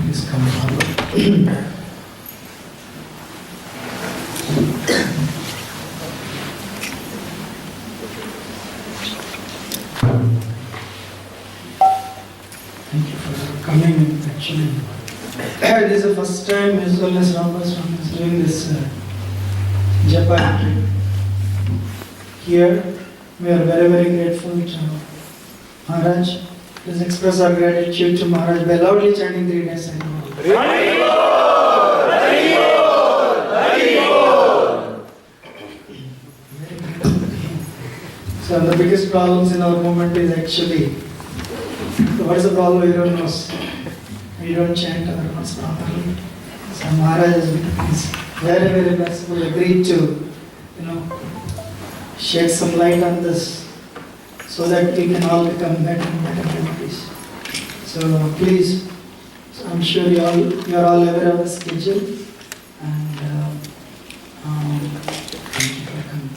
Please come forward. Thank you for coming. Actually, this is the first time as well as Romapada Swami is doing this japa here. We are very, very grateful to Maharaj. Let's express our gratitude to Maharaj by loudly chanting 3 days. So the biggest problems in our movement is actually, what is the problem? We don't know. We don't chant our words properly. So Maharaj is very, very merciful, agreed to, shed some light on this, so that we can all become better and better devotees. So please, I'm sure you are all aware of the schedule, and thank you for coming.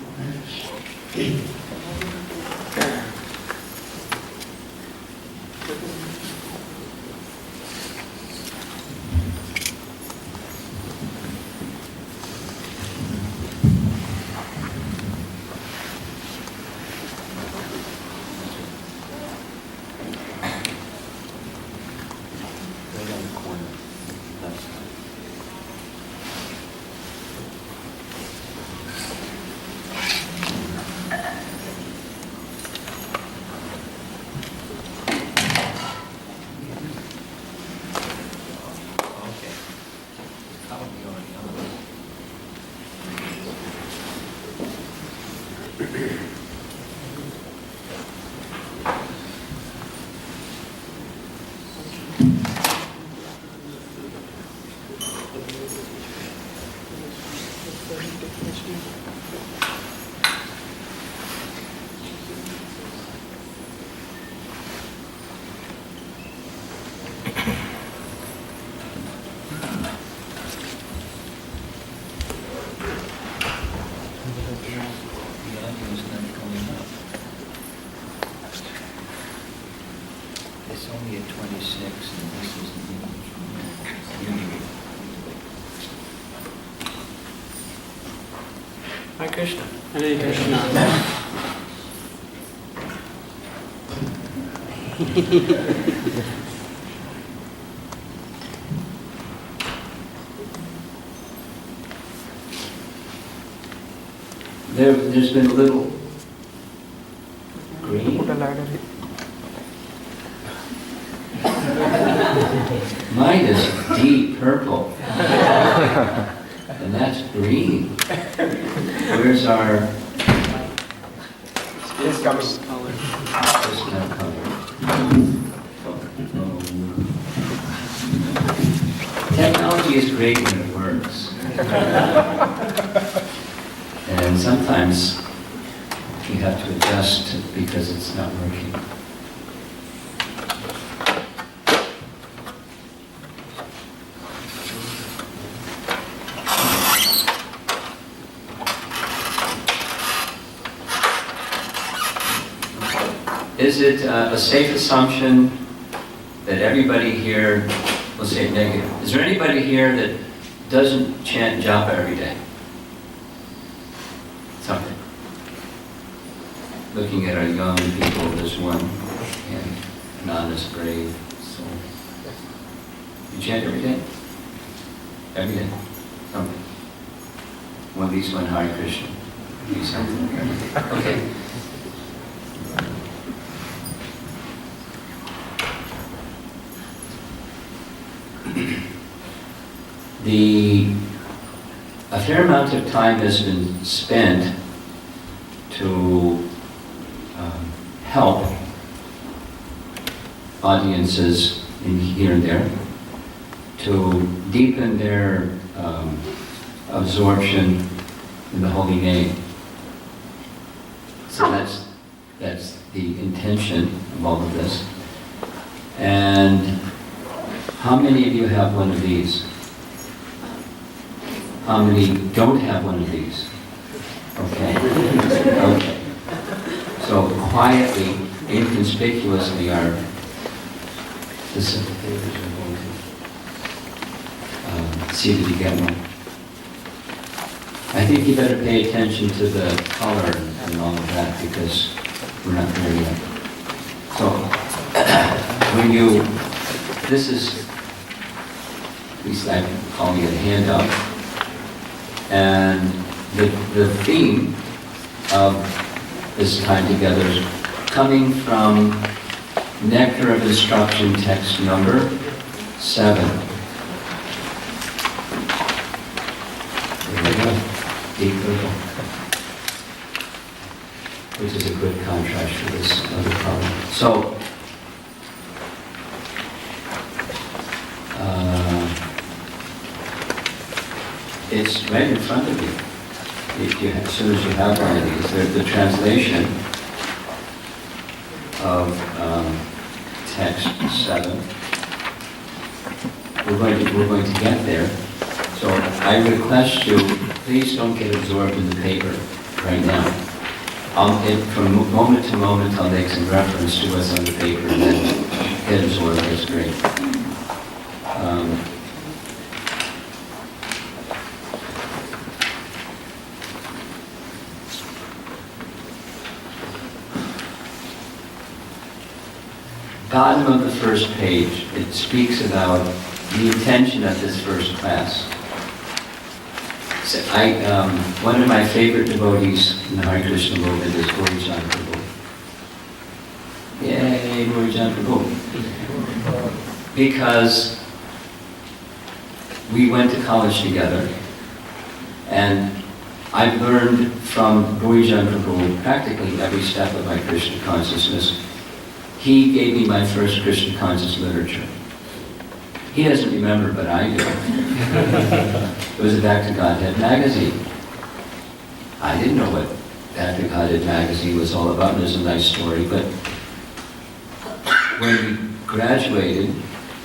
It's only at 26, and this is the Hare Krishna. Hare Krishna. There's been a little green. Mine is deep purple. And that's green. Where's our... It's coming. It's not color. Technology is great when it works. And sometimes you have to adjust because it's not working. Is it a safe assumption that everybody here, let's say negative, is there anybody here that doesn't chant japa every day? Something. Looking at our young people, there's one, and an honest, brave soul. You chant every day? Every day? Something. At least one Hare Krishna. Do something. Okay. A fair amount of time has been spent to help audiences in here and there, to deepen their absorption in the holy name. So that's the intention of all of this. And how many of you have one of these? How many don't have one of these? Okay. Okay. So quietly, inconspicuously, our facilitators are going to see that you get one. I think you better pay attention to the color and all of that, because we're not there yet. So, this is, at least I'm calling it a handout, and the theme of this time together is coming from Nectar of Instruction, text number 7. There we go. Deep purple, which is a good contrast for this other problem. So, it's right in front of you. As soon as you have one of these, there's the translation of text 7. We're going to get there. So I request you, please don't get absorbed in the paper right now. From moment to moment, I'll make some reference to what's on the paper and then get absorbed. That's great. Bottom of the first page, it speaks about the intention of this first class. So one of my favorite devotees in the Hare Krishna movement is Burijan Prabhu. Yay, Burijan Prabhu. Because we went to college together, and I've learned from Burijan Prabhu practically every step of my Krishna consciousness. He gave me my first Krishna conscious literature. He doesn't remember, but I do. It was a Back to Godhead magazine. I didn't know what Back to Godhead magazine was all about. There's a nice story, but when we graduated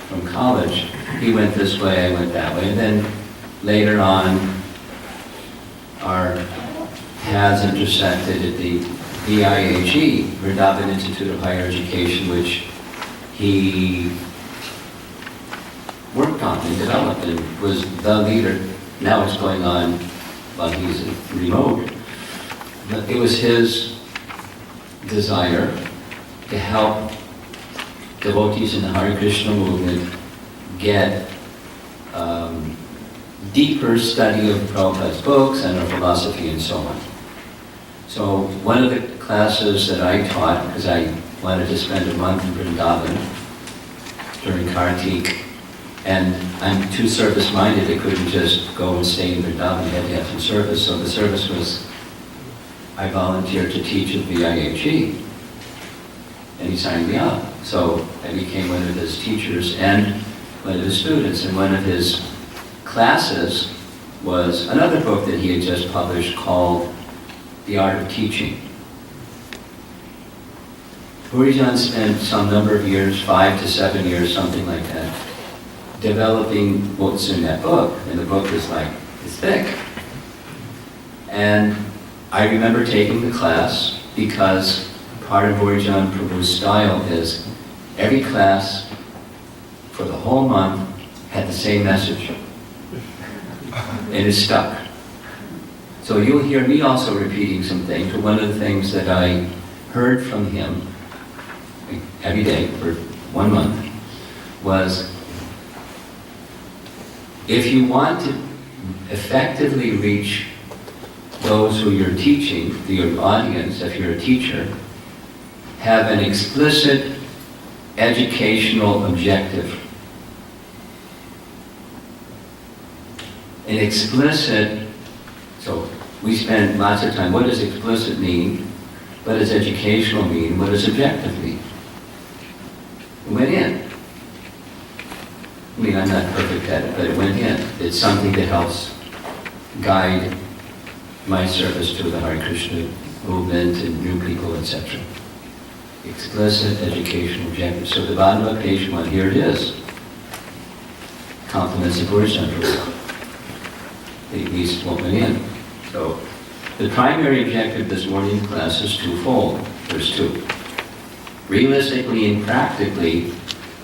from college, he went this way, I went that way, and then later on, our paths intersected at the VIAG, Vrindavan Institute of Higher Education, which he worked on and developed and was the leader. Now it's going on while he's remote. But it was his desire to help devotees in the Hare Krishna movement get deeper study of Prabhupada's books and of philosophy and so on. So one of the classes that I taught, because I wanted to spend a month in Vrindavan during Kartik, and I'm too service-minded, I couldn't just go and stay in Vrindavan, I had to have some service. So the service was, I volunteered to teach at VIHE, and he signed me up. So I became one of his teachers and one of his students, and one of his classes was another book that he had just published called The Art of Teaching. Burijan spent some number of years, 5 to 7 years, something like that, developing what's in that book, and the book is like, it's thick. And I remember taking the class because part of Burijan Prabhu's style is every class for the whole month had the same message. And it stuck. So you'll hear me also repeating some things, but one of the things that I heard from him every day for 1 month was, if you want to effectively reach those who you're teaching, your audience, if you're a teacher, have an explicit educational objective. An explicit, so we spend lots of time, what does explicit mean? What does educational mean? What does objective mean? We went in. I mean, I'm not perfect at it, but it went in. It's something that helps guide my service to the Hare Krishna movement and new people, etc. Explicit educational objective. So the bottom of page 1, here it is. Compliments of Guru Central. These went in. So the primary objective of this morning's class is twofold. There's two. Realistically and practically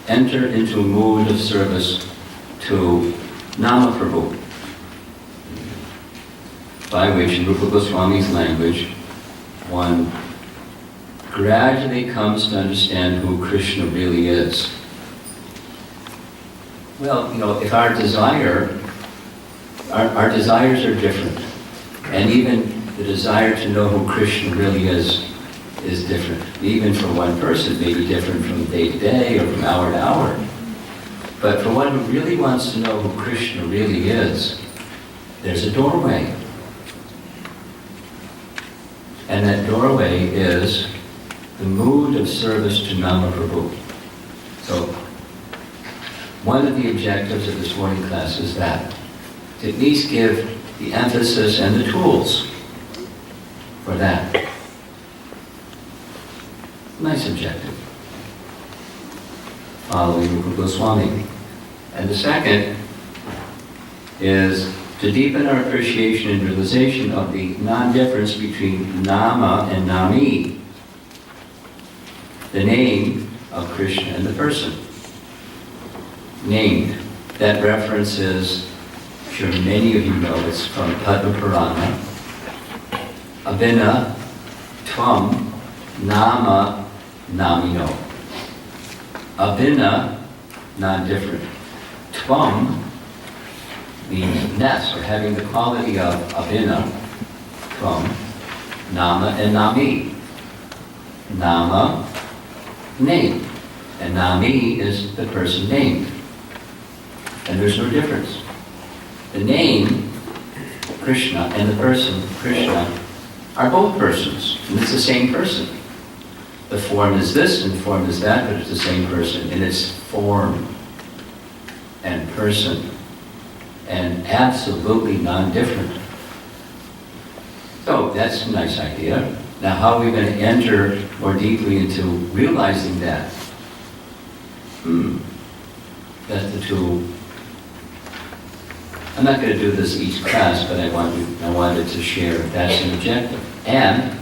enter into a mood of service to Nama Prabhu, by which, in Rupa Goswami's language, one gradually comes to understand who Krishna really is. Well, if our desires are different, and even the desire to know who Krishna really is different. Even for one person, maybe different from day to day or from hour to hour. But for one who really wants to know who Krishna really is, there's a doorway. And that doorway is the mood of service to Nama Prabhu. So, one of the objectives of this morning class is that, to at least give the emphasis and the tools for that. Nice objective. Following Rupa Goswami. And the second is to deepen our appreciation and realization of the non-difference between Nama and Nami, the name of Krishna and the person. Named. That reference is, I'm sure many of you know, it's from Padma Purana. Abhina Tvam Nama Namino. Abhina, non-different. Tvam means ness, or having the quality of abhina, tvam, nama and nami. Nama, name. And nami is the person named. And there's no difference. The name, Krishna, and the person, Krishna, are both persons. And it's the same person. The form is this and the form is that, but it's the same person in its form and person, and absolutely non-different. So that's a nice idea. Now how are we going to enter more deeply into realizing that? That's the tool. I'm not going to do this each class, but I wanted to share that's an objective. And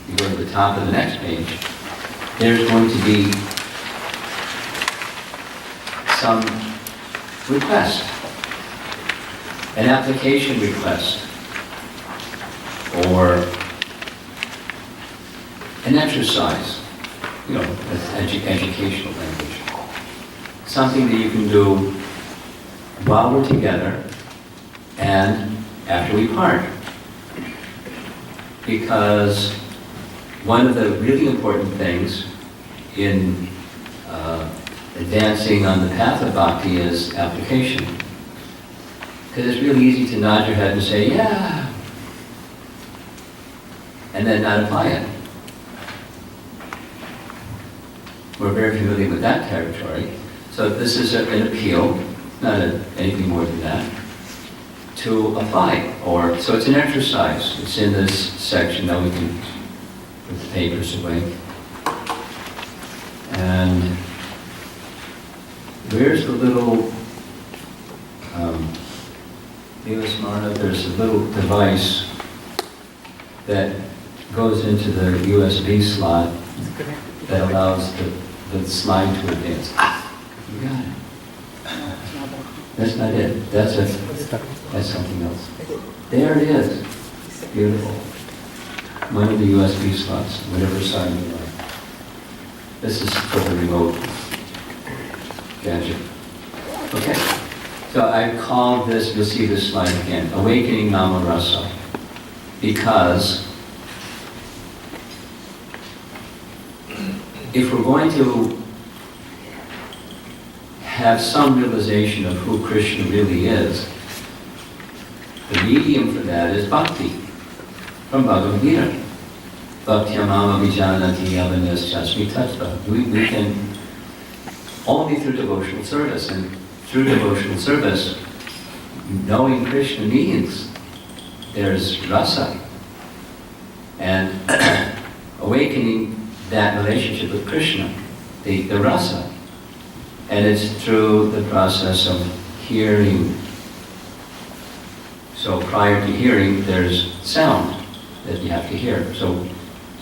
you go to the top of the next page, there's going to be some request, an application request, or an exercise, that's educational language. Something that you can do while we're together and after we part. Because one of the really important things in advancing on the path of bhakti is application. Because it's really easy to nod your head and say, yeah, and then not apply it. We're very familiar with that territory. So this is an appeal, not anything more than that, to apply. So it's an exercise. It's in this section. Now we can put the papers away. And where's the little, there's a little device that goes into the USB slot that allows the slide to advance. You got it. That's not it. That's something else. There it is. Beautiful. One of the USB slots, whatever side you like. This is for the remote gadget. Okay. So I call this, you'll see this slide again, Awakening Nama Rasa. Because if we're going to have some realization of who Krishna really is, the medium for that is bhakti, from Bhagavad Gita. Bhaktyamama vijanati avanas chasmi tattva. We can only through devotional service, and through devotional service, knowing Krishna means there's Rasa. And awakening that relationship with Krishna, the Rasa. And it's through the process of hearing. So prior to hearing, there's sound that you have to hear. So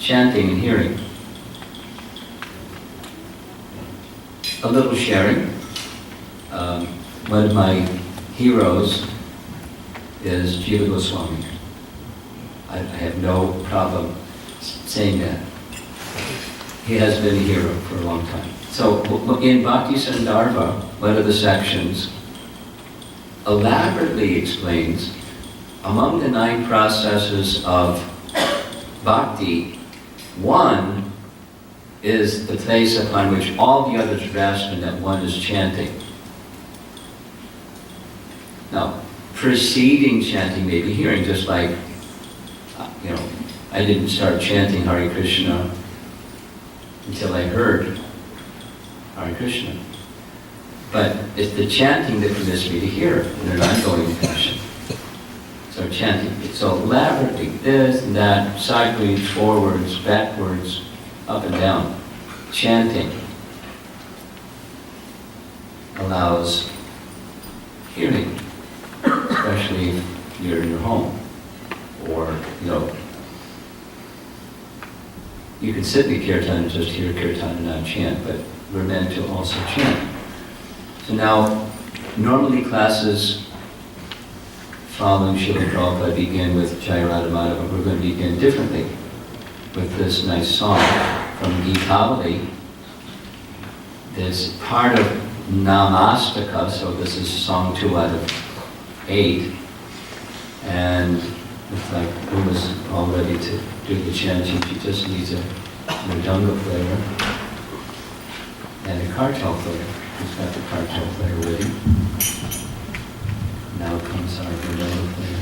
chanting and hearing. A little sharing. One of my heroes is Jiva Goswami. I have no problem saying that. He has been a hero for a long time. So in Bhakti Sandarbha, one of the sections elaborately explains, among the 9 processes of bhakti, one is the place upon which all the others rest, and that one is chanting. Now, preceding chanting may be hearing, just like, I didn't start chanting Hare Krishna until I heard Hare Krishna. But it's the chanting that permits me to hear in an ongoing fashion. So chanting. So elaborately, this and that, sideways, forwards, backwards, up and down. Chanting allows hearing, especially if you're in your home. Or, you can sit in the kirtan and just hear kirtan and not chant, but we're meant to also chant. So now, normally classes following Srila Prabhupada begin with Jai Radha Madhava, but we're going to begin differently with this nice song from Geetavali. This part of Namastaka, so this is song 2 out of 8, and it's like Uma's all ready to do the chanting. She just needs a mridanga player and a kartal player. Who's got the kartal player ready? Now comes our mridanga player.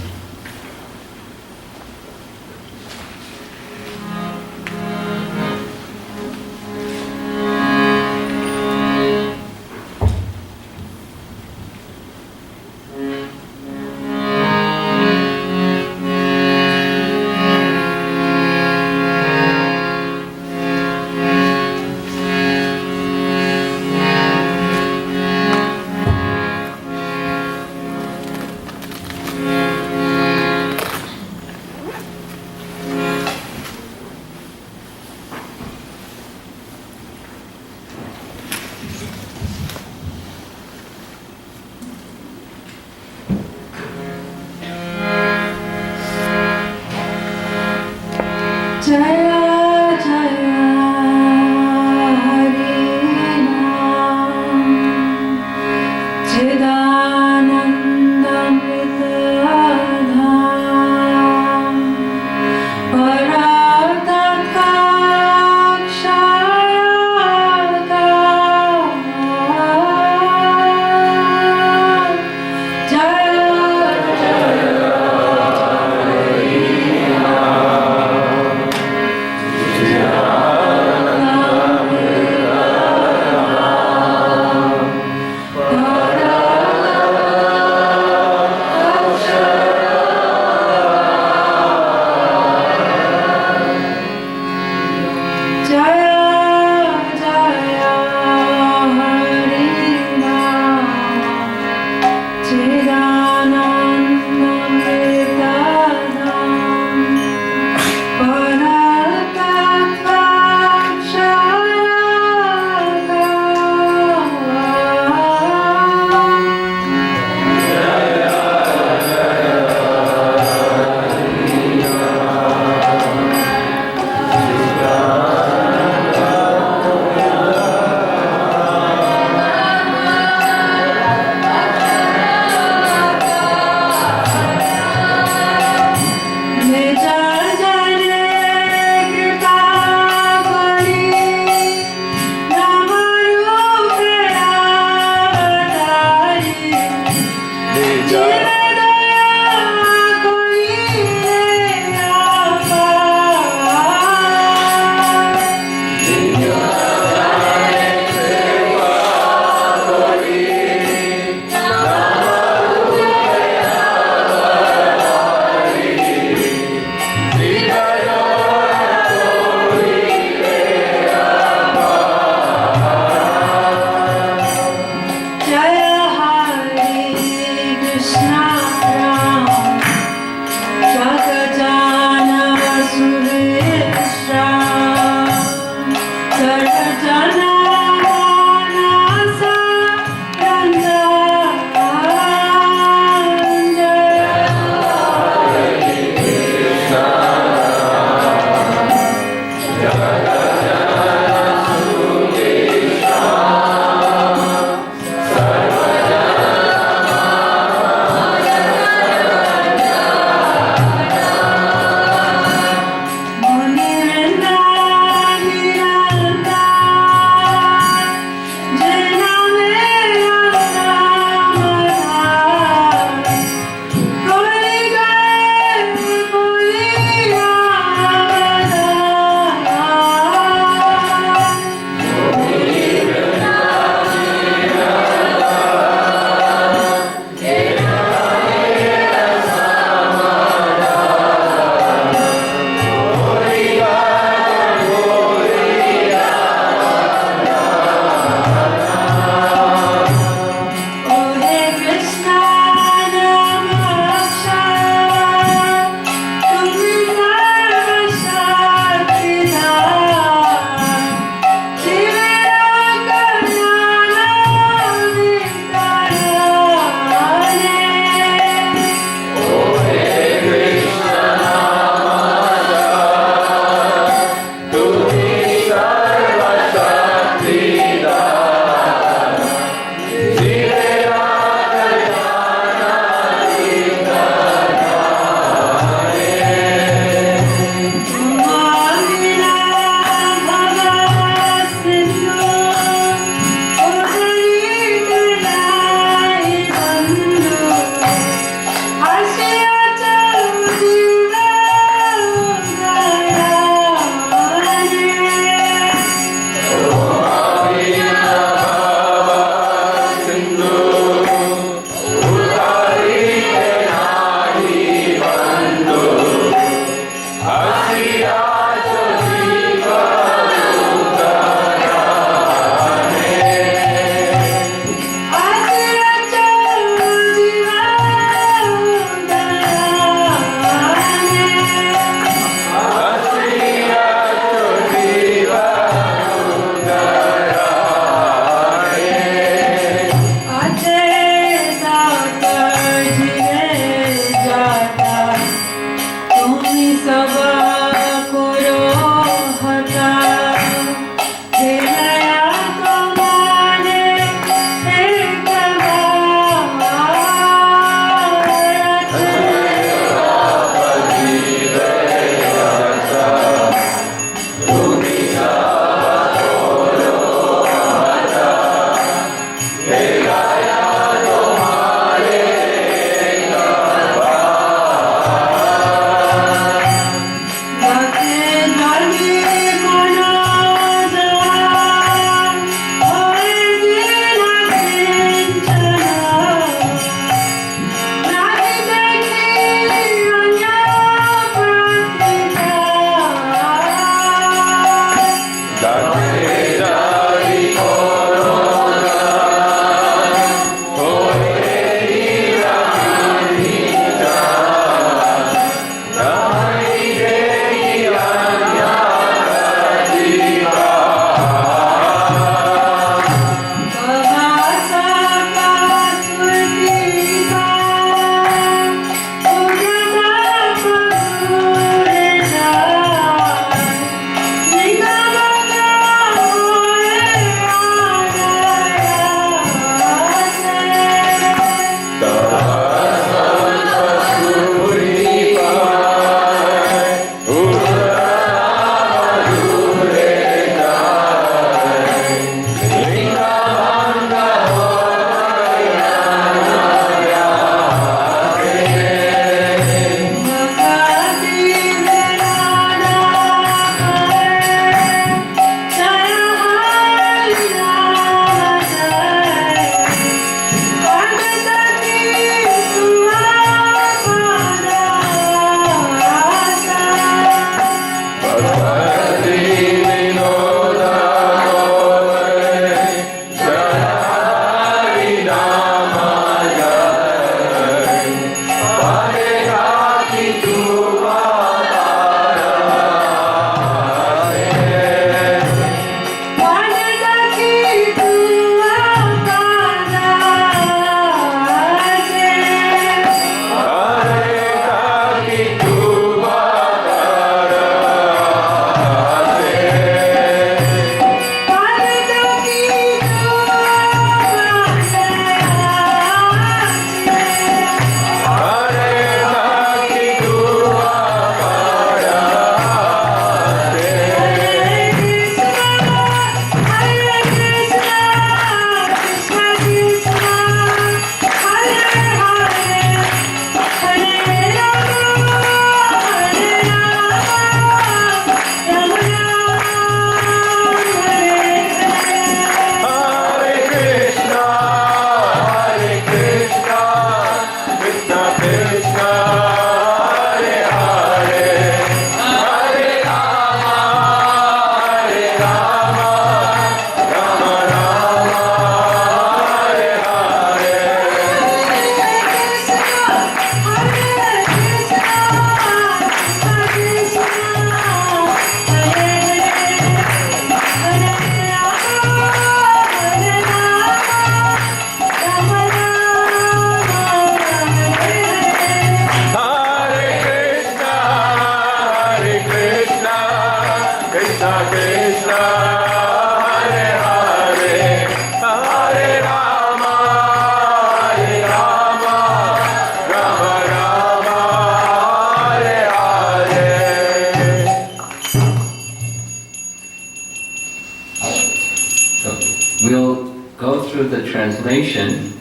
go through the translation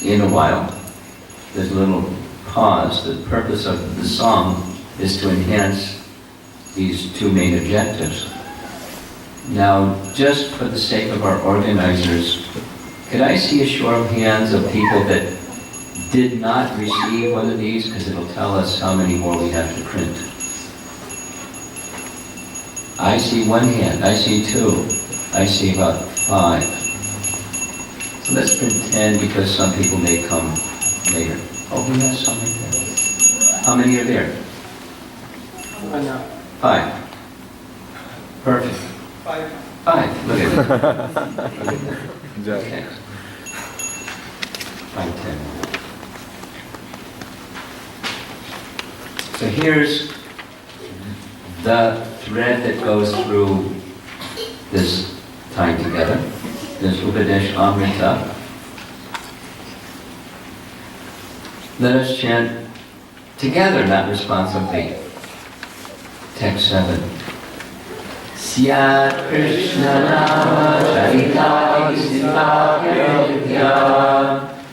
in a while. There's a little pause. The purpose of the song is to enhance these two main objectives. Now, just for the sake of our organizers, could I see a show of hands of people that did not receive one of these? Because it'll tell us how many more we have to print. I see one hand, I see two, I see about 5. So let's print 10 because some people may come later. Oh, we have some right there. How many are there? 5. Perfect. 5. Look at that. Okay. 5, 10. So here's the thread that goes through this time together. This Upadesh Amrita. Let us chant together, not responsibly. Text 7. Syat Krishna Nama Charita Isitapya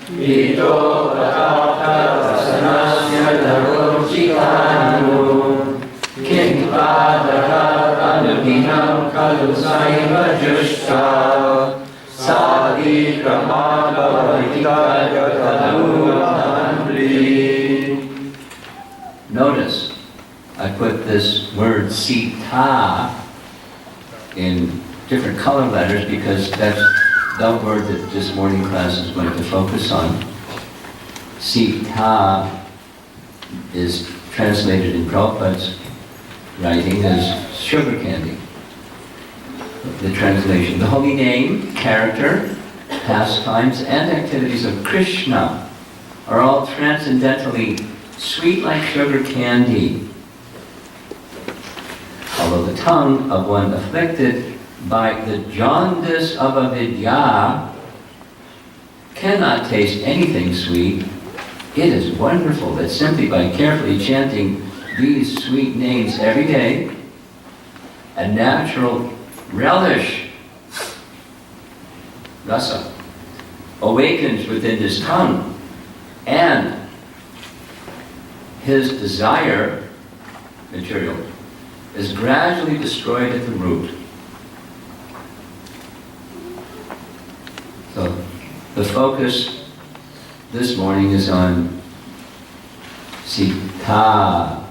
Vito Vatata Rasanasya Dharochikanu Kimpadaha Anubhinam Kalu Saiva Jushta Sadi Brahmada Vaitaya Kadamudamandri. Notice, I put this word Sita in different color letters because that's the word that this morning class is going to focus on. Sita is translated in Prabhupada's writing as sugar candy. The translation. The holy name, character, pastimes, and activities of Krishna are all transcendently sweet like sugar candy. Although the tongue of one afflicted by the jaundice of avidya cannot taste anything sweet, it is wonderful that simply by carefully chanting these sweet names every day, a natural relish, Rasa, awakens within his tongue, and his desire, material, is gradually destroyed at the root. So, the focus this morning is on Sita.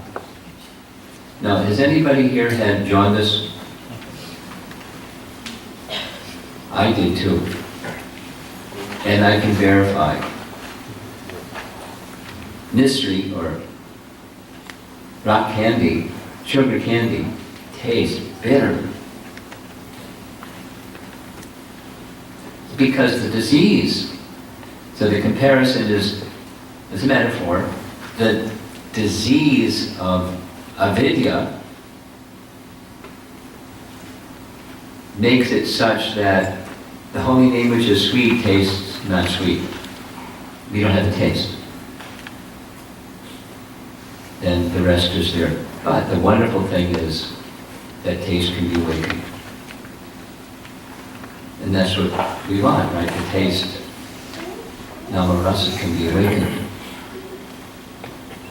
Now, has anybody here had jaundice? I did too. And I can verify. Mystery, or rock candy, sugar candy, tastes bitter. Because the disease, so the comparison is a metaphor, the disease of avidya makes it such that the holy name, which is sweet, tastes not sweet. We don't have the taste. And the rest is there. But the wonderful thing is that taste can be awakened. And that's what we want, right? The taste, Nama Rasa, can be awakened.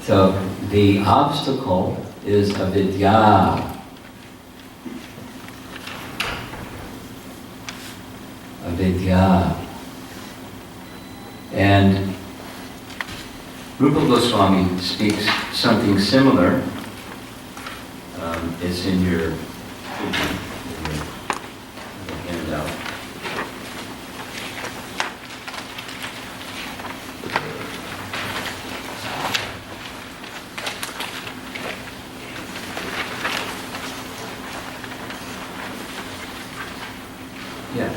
So the obstacle is avidya. Avidya. And Rupa Goswami speaks something similar. It's in your handout. Yeah.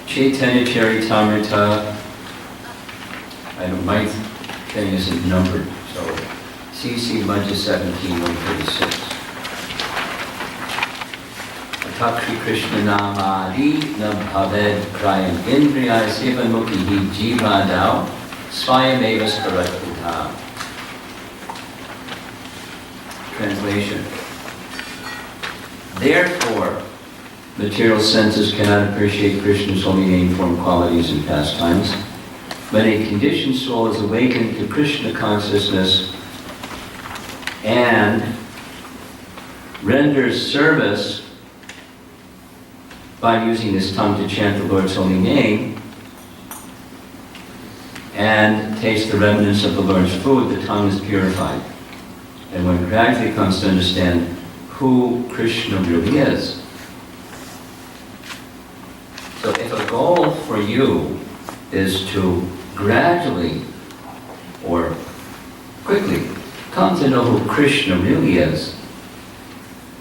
Chaitanya Charitamrita. I know my thing isn't numbered, so CC Majja 17, 136. Atakri Krishna Namadi Nabhaved Krayam Indriya Seva Mukhi Jivadao Swayameva Sparatputa. Translation. Therefore, Material senses cannot appreciate Krishna's holy name, form, qualities, and pastimes. When a conditioned soul is awakened to Krishna consciousness and renders service by using his tongue to chant the Lord's holy name and tastes the remnants of the Lord's food, the tongue is purified. And one gradually comes to understand who Krishna really is. So if a goal for you is to gradually or quickly come to know who Krishna really is,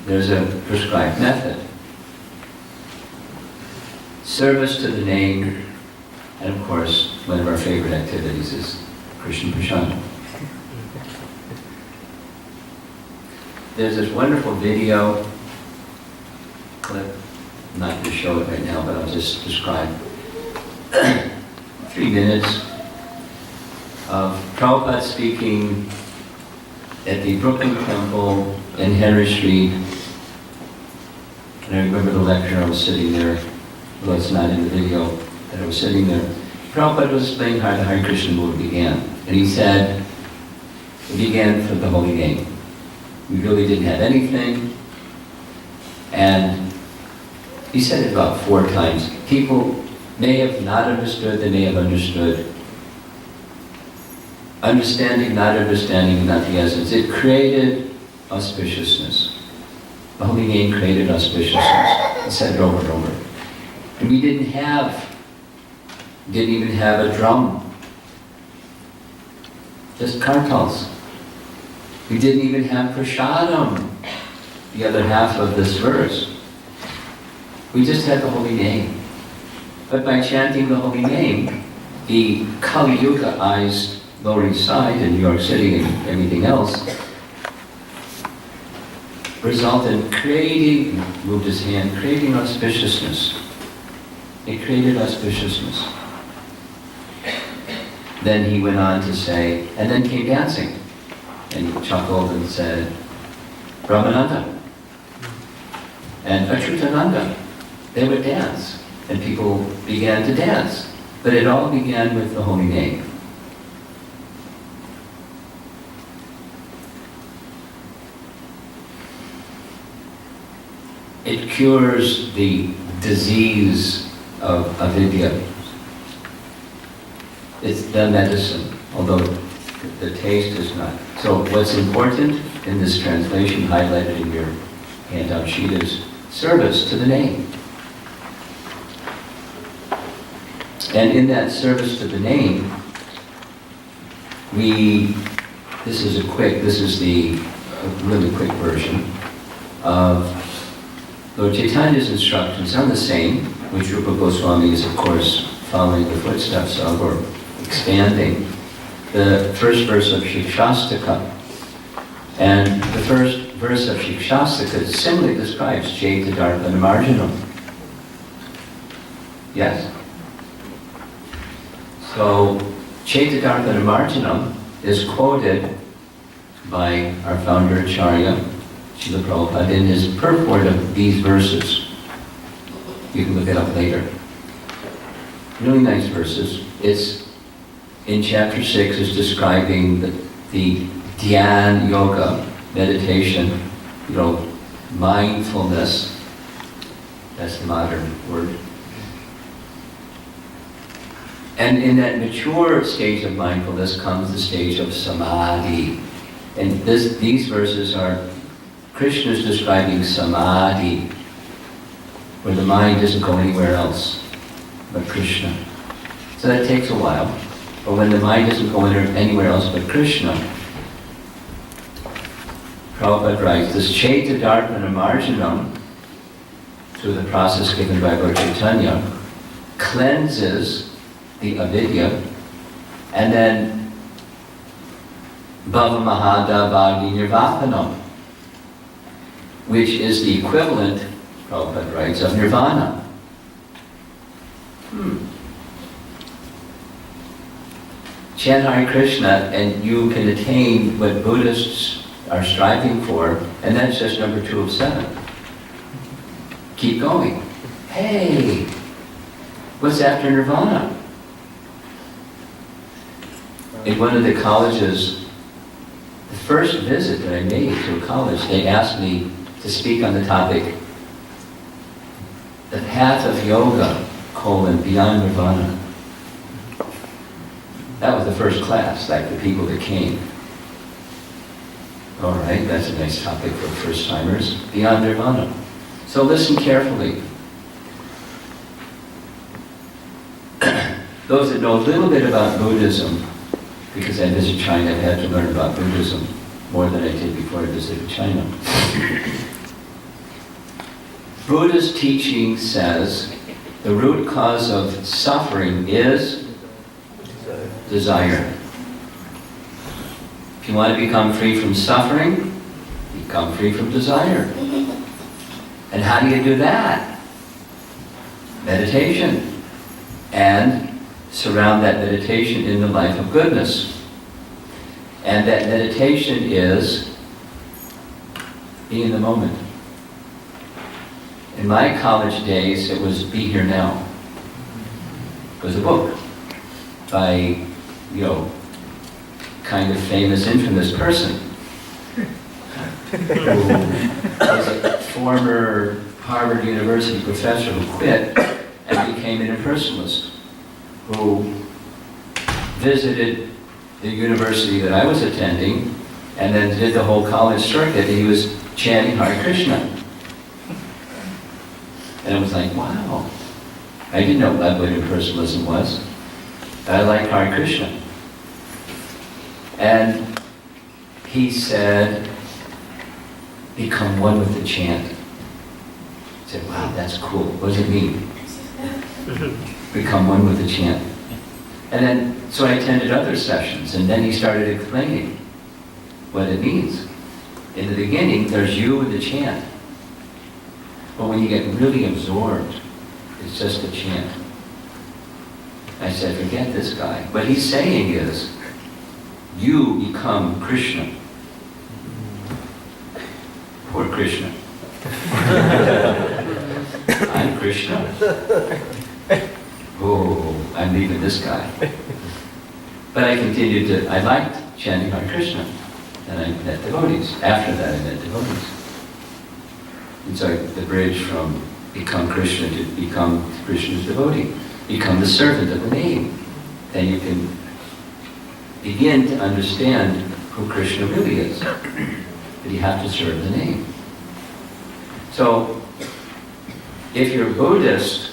there's a prescribed method. Service to the name, and of course, one of our favorite activities is Krishna Prashanam. There's this wonderful video clip. I'm not going to show it right now, but I'll just describe 3 minutes of Prabhupada speaking at the Brooklyn Temple in Henry Street. And I remember the lecture, I was sitting there, although it's not in the video, that I was sitting there. Prabhupada was explaining how the Hare Krishna movement began. And he said, it began from the holy name. We really didn't have anything. And he said it about 4 times. People may have not understood, they may have understood. Understanding, not understanding, not the essence. It created auspiciousness. The holy name created auspiciousness. He said it over and over. And we didn't even have a drum. Just kartals. We didn't even have prasadam, the other half of this verse. We just had the holy name. But by chanting the holy name, the Kali Yuga-ized Lower East Side in New York City and everything else resulted in creating, moved his hand, creating auspiciousness. It created auspiciousness. Then he went on to say, and then came dancing. And he chuckled and said, Brahmananda and Achyutananda. They would dance, and people began to dance. But it all began with the holy name. It cures the disease of avidya. It's the medicine, although the taste is not. So what's important in this translation highlighted in your handout sheet is service to the name. And in that service to the name, this is the really quick version of Lord Chaitanya's instructions are the same, which Rupa Goswami is of course following the footsteps of or expanding. The first verse of Shikshastaka. And the first verse of Shikshastaka simply describes Chaita Darpana Marjanam. Yes? So, Chaita Darpana Marjanam is quoted by our founder Acharya, Srila Prabhupada, in his purport of these verses. You can look it up later. Really nice verses. It's in chapter 6 is describing the Dhyan Yoga, meditation, mindfulness. That's the modern word. And in that mature stage of mindfulness comes the stage of samadhi. And these verses are, Krishna is describing samadhi, where the mind doesn't go anywhere else but Krishna. So that takes a while. But when the mind doesn't go anywhere else but Krishna, Prabhupada writes, this Chaita Darpana Marjanam, through the process given by Lord Chaitanya, cleanses the avidya, and then Bhava Mahada Bhagni Nirvapanam, which is the equivalent, Prabhupada writes, of nirvana. Chant Hare Krishna and you can attain what Buddhists are striving for, and that's just number 2 of 7. Keep going. hey, what's after nirvana? In one of the colleges, the first visit that I made to a college, they asked me to speak on the topic, the path of yoga, beyond nirvana. That was the first class, like the people that came. All right, that's a nice topic for first-timers, beyond nirvana. So listen carefully. Those that know a little bit about Buddhism, because I visited China, I had to learn about Buddhism more than I did before I visited China. Buddha's teaching says the root cause of suffering is desire. If you want to become free from suffering, become free from desire. And how do you do that? Meditation. And surround that meditation in the life of goodness. And that meditation is be in the moment. In my college days, it was Be Here Now. It was a book by, kind of famous, infamous person who was a former Harvard University professor who quit and became an impersonalist, who visited the university that I was attending and then did the whole college circuit. He was chanting Hare Krishna. And I was like, wow. I didn't know what impersonalism was. I like Hare Krishna. And he said, become one with the chant. I said, wow, that's cool. What does it mean? Become one with the chant. And then, so I attended other sessions, and then he started explaining what it means. In the beginning, there's you and the chant. But when you get really absorbed, it's just a chant. I said, forget this guy. What he's saying is, you become Krishna. Poor Krishna. I'm Krishna. Oh, I'm leaving this guy. But I continued I liked chanting Hare Krishna. And I met devotees. After that, I met devotees. It's like the bridge from become Krishna to become Krishna's devotee. Become the servant of the name. Then you can begin to understand who Krishna really is. But you have to serve the name. So, if you're Buddhist,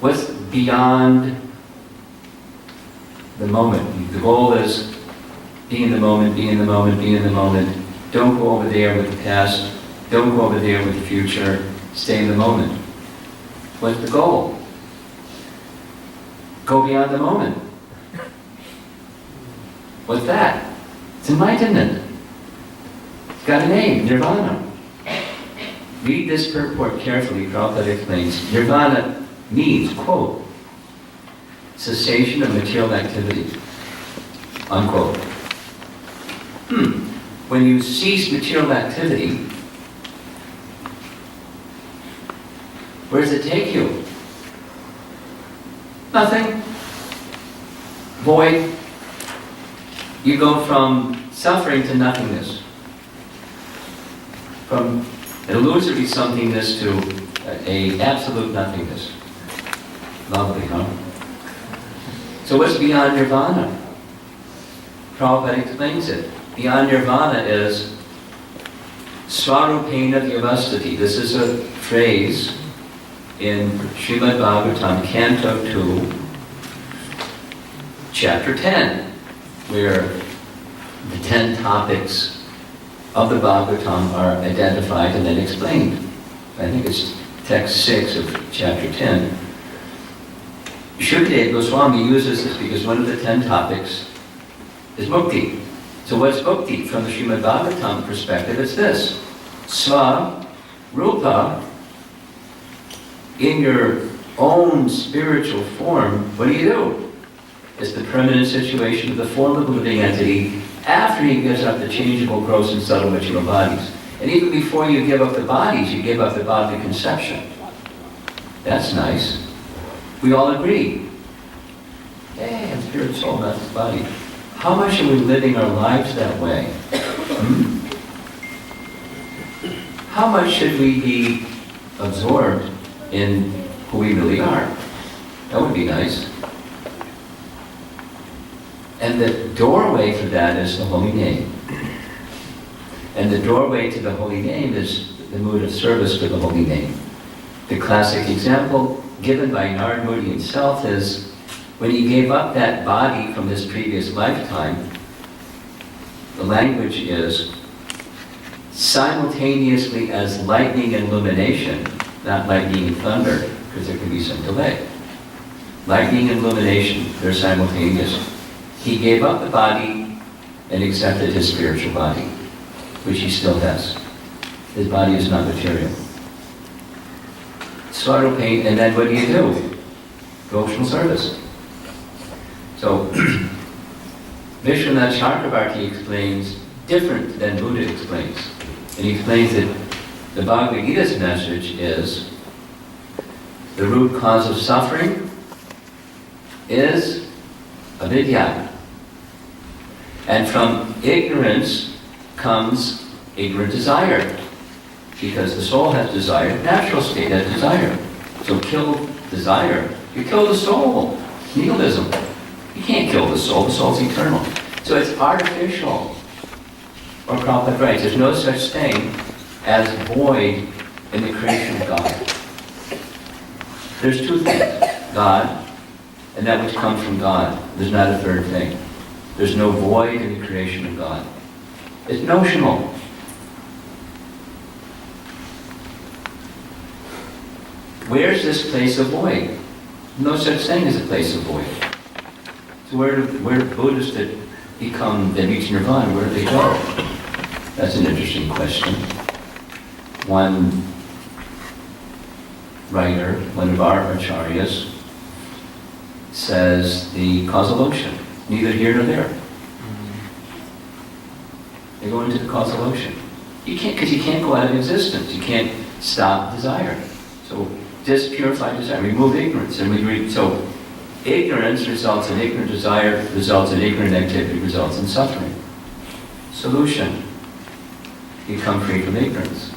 what's beyond the moment? The goal is be in the moment, be in the moment, be in the moment. Don't go over there with the past. Don't go over there with the future. Stay in the moment. What's the goal? Go beyond the moment. What's that? It's enlightenment. It's got a name, nirvana. Read this purport carefully. Prabhupada explains, nirvana means, quote, cessation of material activity, unquote. When you cease material activity, where does it take you? Nothing. Void. You go from suffering to nothingness. From an illusory somethingness to a absolute nothingness. Lovely, huh? So what's beyond nirvana? Prabhupada explains it. Beyond nirvana is Swarupena Vyavastati. This is a phrase in Srimad Bhagavatam, Canto 2, Chapter 10, where the 10 topics of the Bhagavatam are identified and then explained. I think it's text 6 of Chapter 10. Shukadeva Goswami uses this because one of the 10 topics is mukti. So what's mukti? From the Srimad Bhagavatam perspective, it's this. Sva, rupa, in your own spiritual form, what do? It's the permanent situation of the form of the living entity after he gives up the changeable, gross, and subtle material bodies. And even before you give up the bodies, you give up the bodily conception. That's nice. We all agree. Hey, I'm spirit, soul, not this body. How much are we living our lives that way? How much should we be absorbed in who we really are? That would be nice. And the doorway for that is the holy name. And the doorway to the holy name is the mood of service to the holy name. The classic example given by Narad Muni himself is when he gave up that body from his previous lifetime, the language is simultaneously as lightning and illumination, not lightning and thunder, because there can be some delay. Lightning and illumination, they're simultaneous. He gave up the body and accepted his spiritual body, which he still has. His body is not material. Sorrow, pain, and then what do? Devotional service. So, Vishwanath Chakrabarti explains different than Buddha explains. And he explains that the Bhagavad Gita's message is the root cause of suffering is avidya. And from ignorance comes ignorant desire. Because the soul has desire, natural state has desire. So kill desire, you kill the soul. Nihilism. You can't kill the soul's eternal. So it's artificial. Or Prabhupada writes, there's no such thing as void in the creation of God. There's two things, God and that which comes from God. There's not a third thing. There's no void in the creation of God. It's notional. Where's this place of void? No such thing as a place of void. So where do Buddhists that become, they reach nirvana, where do they go? That's an interesting question. One writer, one of our acharyas, says the causal ocean, neither here nor there. They go into the causal ocean. You can't, because you can't go out of existence. You can't stop desire. So just purify desire, remove ignorance. And so ignorance results in ignorant desire, results in ignorant activity, results in suffering. Solution, become free from ignorance.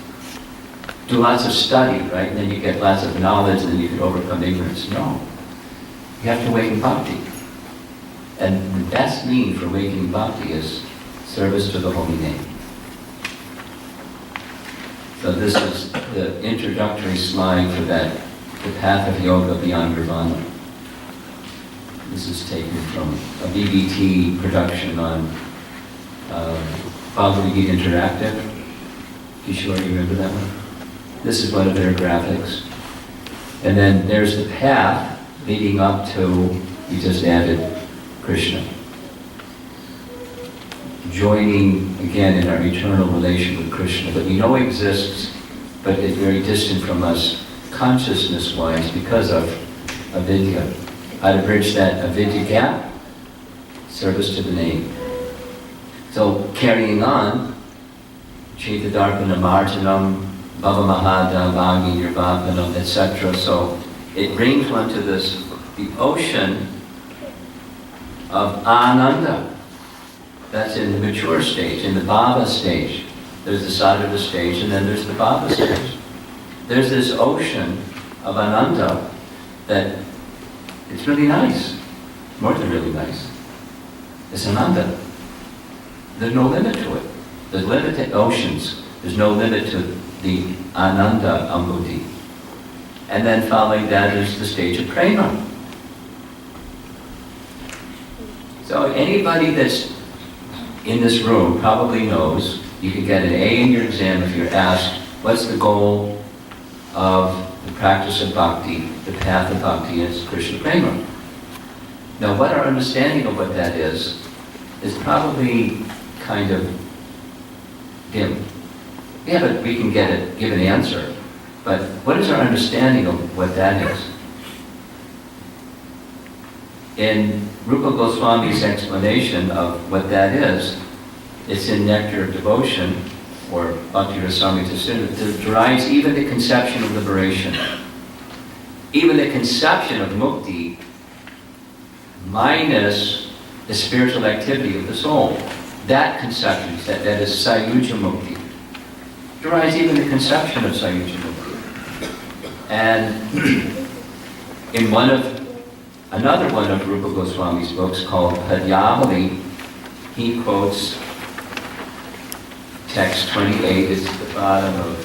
Do lots of study, right? And then you get lots of knowledge and then you can overcome ignorance. No. You have to awaken bhakti. And the best mean for awakening bhakti is service to the holy name. So this is the introductory slide for that, the path of yoga beyond nirvana. This is taken from a BBT production on Bhagavad Gita Interactive. You sure you remember that one? This is one of their graphics. And then there's the path leading up to, we just added Krishna. Joining again in our eternal relation with Krishna, that we know exists, but is very distant from us consciousness-wise because of avidya. How to bridge that avidya gap? Service to the name. So carrying on, Chitadarpana Marjanam, Bhava Mahada, Bhagi Nirvapanam, etc. So it brings one to this, the ocean of Ananda. That's in the mature stage, in the Bhava stage. There's the Sadhana stage, and then there's the Bhava stage. There's this ocean of Ananda that it's really nice, more than really nice. It's Ananda. There's no limit to it. There's limited oceans. There's no limit to the Ananda Ambudhi. And then following that is the stage of Prema. So anybody that's in this room probably knows you can get an A in your exam if you're asked, what's the goal of the practice of bhakti, the path of bhakti is Krishna Prema. Now what our understanding of what that is probably kind of dim. Yeah, we can give an answer, but what is our understanding of what that is? In Rupa Goswami's explanation of what that is, it's in Nectar of Devotion, or Bhakti Rasamrita Sindhu, that derives even the conception of liberation. even the conception of mukti minus the spiritual activity of the soul. That conception, that is Sayuja Mukti, derives even the conception of Sayuja Mukti. And in another one of Rupa Goswami's books called Padyamali, he quotes text 28, it's at the bottom of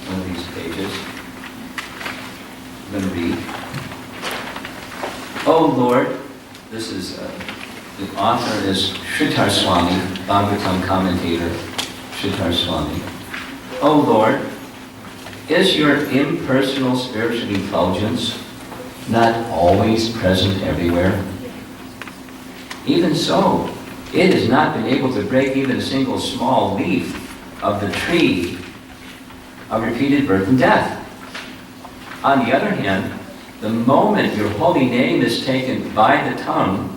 one of these pages. I'm going to read. Oh Lord, this is, the author is Shritar Swami, Bhagavatam commentator, Shritar Swami. Oh Lord, is your impersonal spiritual effulgence not always present everywhere? Even so, it has not been able to break even a single small leaf of the tree of repeated birth and death. On the other hand, the moment your holy name is taken by the tongue,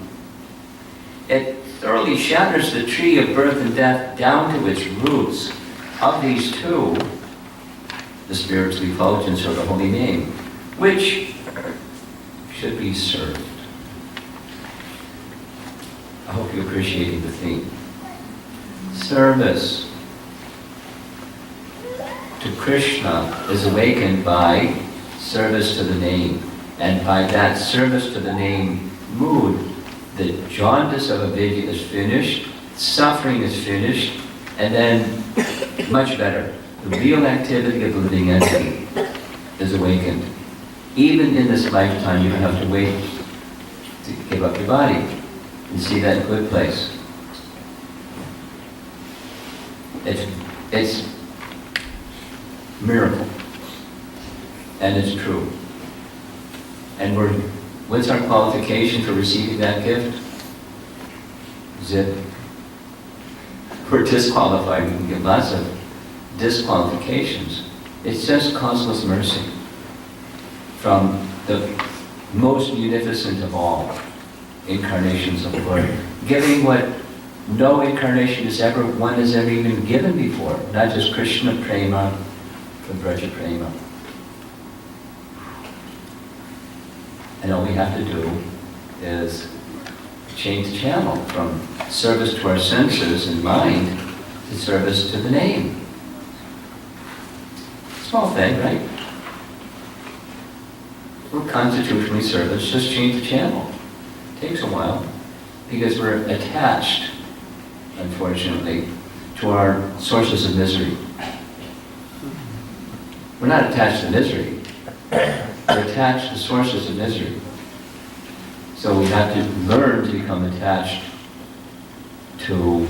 it thoroughly shatters the tree of birth and death down to its roots. Of these two, the spiritual effulgence or the holy name, which should be served. I hope you're appreciating the theme. Service to Krishna is awakened by service to the name. And by that service to the name mood, the jaundice of avidya is finished, suffering is finished, and then, much better, the real activity of the living entity is awakened. Even in this lifetime, you don't have to wait to give up your body and see that good place. It's miracle, and it's true. And what's our qualification for receiving that gift? Zip. We're disqualified. We can get lots of disqualifications. It's just causeless mercy from the most munificent of all incarnations of the Lord, giving what no incarnation one has ever even given before, not just Krishna Prema from Braja Prema. And all we have to do is change the channel from service to our senses and mind to service to the name. Small thing, right? We're constitutionally servants, just change the channel. It takes a while because we're attached, unfortunately, to our sources of misery. We're not attached to misery. We're attached to sources of misery. So we have to learn to become attached to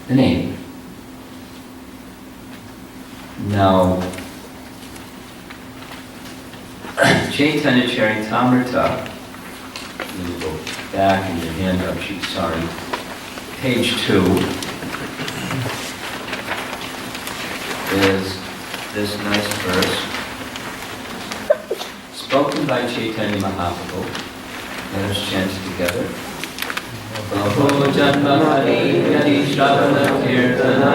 the name. Now, Chaitanya Charitamrita, let me go back in your handout sheet, sorry. Page 2 is this nice verse. Spoken by Chaitanya Mahaprabhu. Let us chant together. Baho janma hari yadi shravana kirtana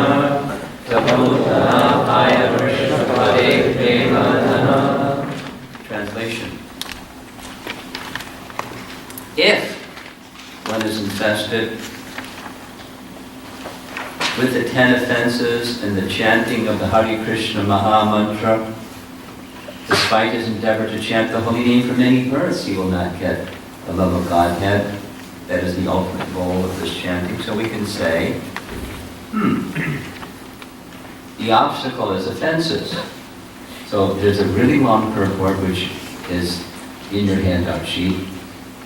tabhutana paya vrishvapade premadana. Translation. If one is infested with the 10 offenses and the chanting of the Hare Krishna Maha Mantra, despite his endeavor to chant the holy name for many births, he will not get the love of Godhead. That is the ultimate goal of this chanting. So we can say, the obstacle is offenses. So there's a really long purport which is in your handout sheet.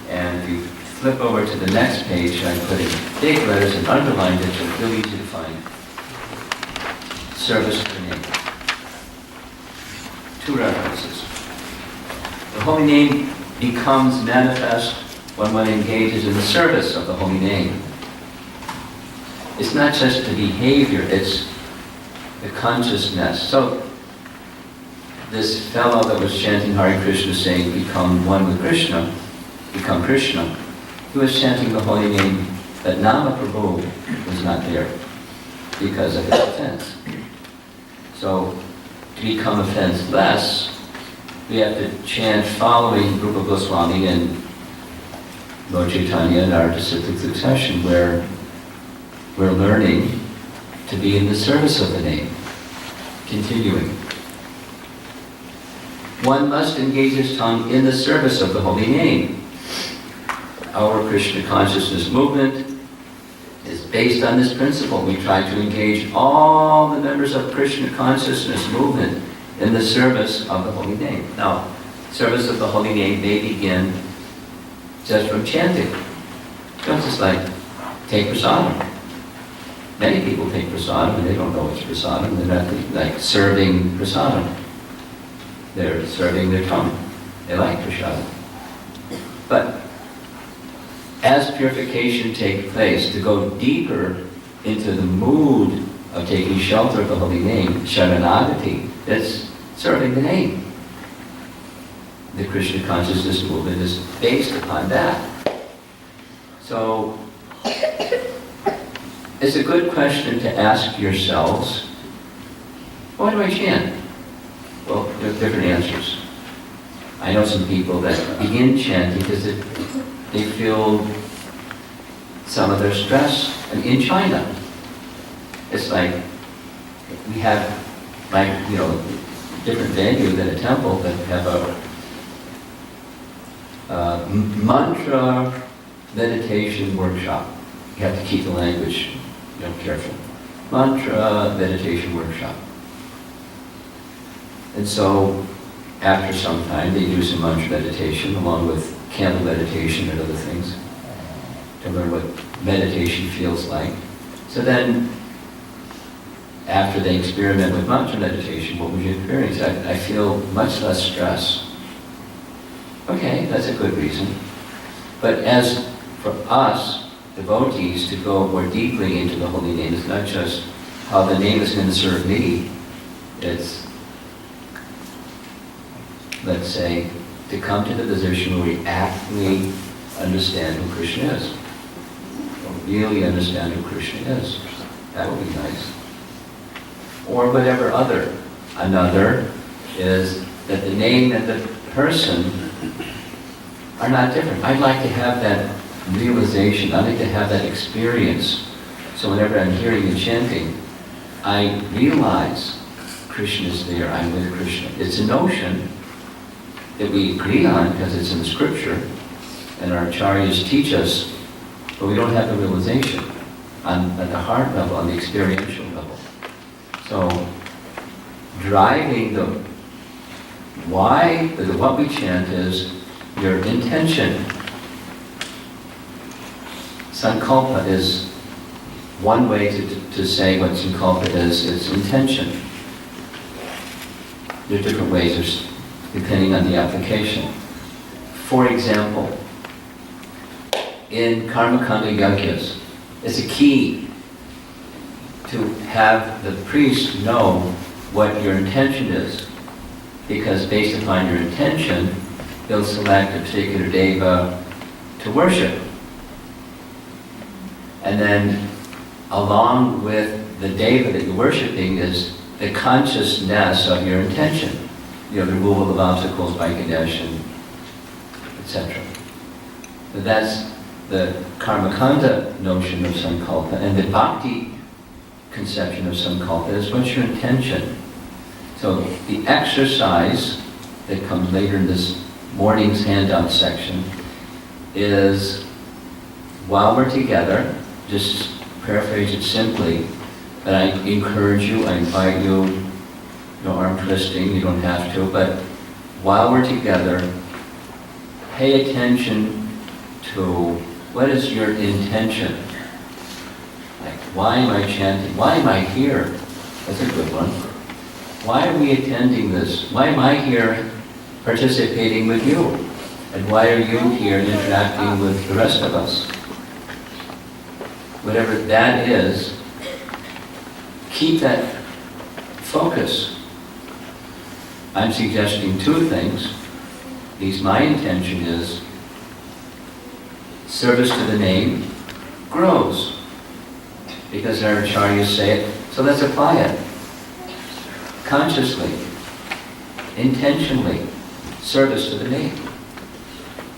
And if you flip over to the next page, I put in big letters and underlined it, so it's really easy to find. Service to the name. 2 references. The holy name becomes manifest when one engages in the service of the holy name. It's not just the behavior, it's the consciousness. So this fellow that was chanting Hare Krishna saying, become one with Krishna, become Krishna, he was chanting the holy name, but Nama Prabhu was not there because of his offense. So to become offenseless, we have to chant following Rupa Goswami and Lord Chaitanya in our disciplic succession, where we're learning to be in the service of the name, continuing. One must engage his tongue in the service of the holy name. Our Krishna consciousness movement is based on this principle. We try to engage all the members of Krishna consciousness movement in the service of the holy name. Now, service of the holy name may begin just from chanting. Don't just like take prasadam. Many people take prasadam and they don't know it's prasadam. They're not like serving prasadam. They're serving their tongue. They like prasadam. But as purification takes place, to go deeper into the mood of taking shelter of the holy name, Sharanagati, that's serving the name. The Krishna consciousness movement is based upon that. So, it's a good question to ask yourselves, why do I chant? Well, there are different answers. I know some people that begin chanting because they feel some of their stress. And in China, it's like we have, like, you know, different venue than a temple that have a mantra meditation workshop. You have to keep the language, you know, careful. Mantra meditation workshop. And so, after some time, they do some mantra meditation along with candle meditation and other things to learn what meditation feels like. So then, after they experiment with mantra meditation, what would you experience? I feel much less stress. Okay, that's a good reason. But as for us, devotees, to go more deeply into the holy name, it's not just how the name is going to serve me. It's, let's say, to come to the position where we actually understand who Krishna is. Or really understand who Krishna is. That would be nice. Or whatever other. Another is that the name and the person are not different. I'd like to have that realization. I'd like to have that experience. So whenever I'm hearing the chanting, I realize Krishna is there. I'm with Krishna. It's a notion that we agree on because it's in the scripture and our acharyas teach us, but we don't have the realization at the heart level, on the experiential level. So driving the why, what we chant is your intention. Sankalpa is one way to say what sankalpa is intention. There are different ways, depending on the application. For example, in Karmakanda Yajnas, it's a key to have the priest know what your intention is, because based upon your intention, they'll select a particular deva to worship. And then, along with the deva that you're worshiping is the consciousness of your intention. You know, the removal of obstacles by Ganesh, etc. But that's the Karmakanda notion of Sankalpa, and the Bhakti conception of Sankalpa is what's your intention. So the exercise that comes later in this morning's handout section is, while we're together, just paraphrase it simply, that I encourage you, I invite you, no arm twisting, you don't have to, but while we're together, pay attention to what is your intention. Like, why am I chanting? Why am I here? That's a good one. Why are we attending this? Why am I here participating with you? And why are you here interacting with the rest of us? Whatever that is, keep that focus. I'm suggesting two things. At least my intention is service to the name grows, because our acharyas say it, so let's apply it. Consciously, intentionally, service to the name.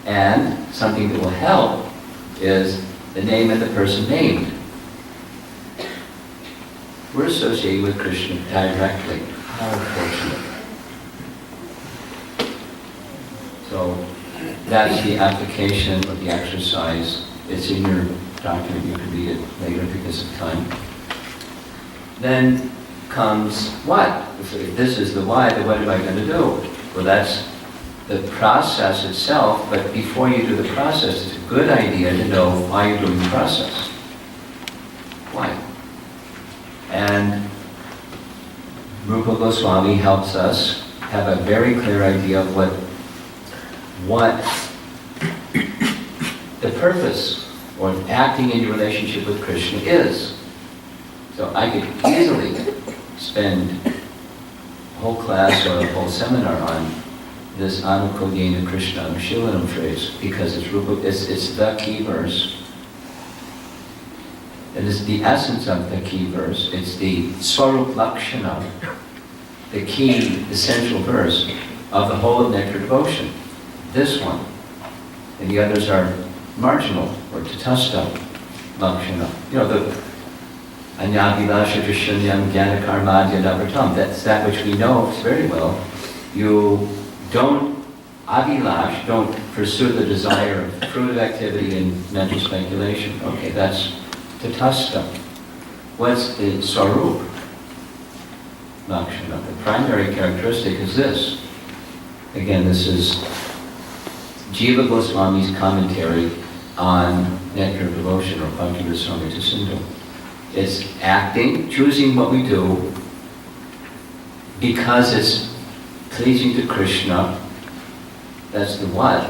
And something that will help is the name of the person named. We're associated with Krishna directly. How fortunate. So that's the application of the exercise. It's in your document. You can read it later because of time. Then comes what? If this is the why, then what am I going to do? Well, that's the process itself, but before you do the process, it's a good idea to know why you're doing the process. Why? And Rupa Goswami helps us have a very clear idea of what the purpose or acting in your relationship with Krishna is. So I could easily spend a whole class or a whole seminar on this Anukogyena Krishna Anushilana phrase, because it's the key verse. It is the essence of the key verse. It's the Swarup Lakshana, the key, essential verse of the whole of Nectar Devotion. This one. And the others are marginal, or Tatastha Lakshana. You know, the Anyabilasha Drishanyam Jnana Karmadya Navartam. That's that which we know very well. You don't abhilash, don't pursue the desire of fruitive activity and mental speculation. Okay, that's Tatastha. What's the Swarup Lakshana? The primary characteristic is this. Again, this is Jiva Goswami's commentary on Nectar of Devotion, or Bhakti Rasamrita Sindhu. It's acting, choosing what we do because it's pleasing to Krishna. That's the what.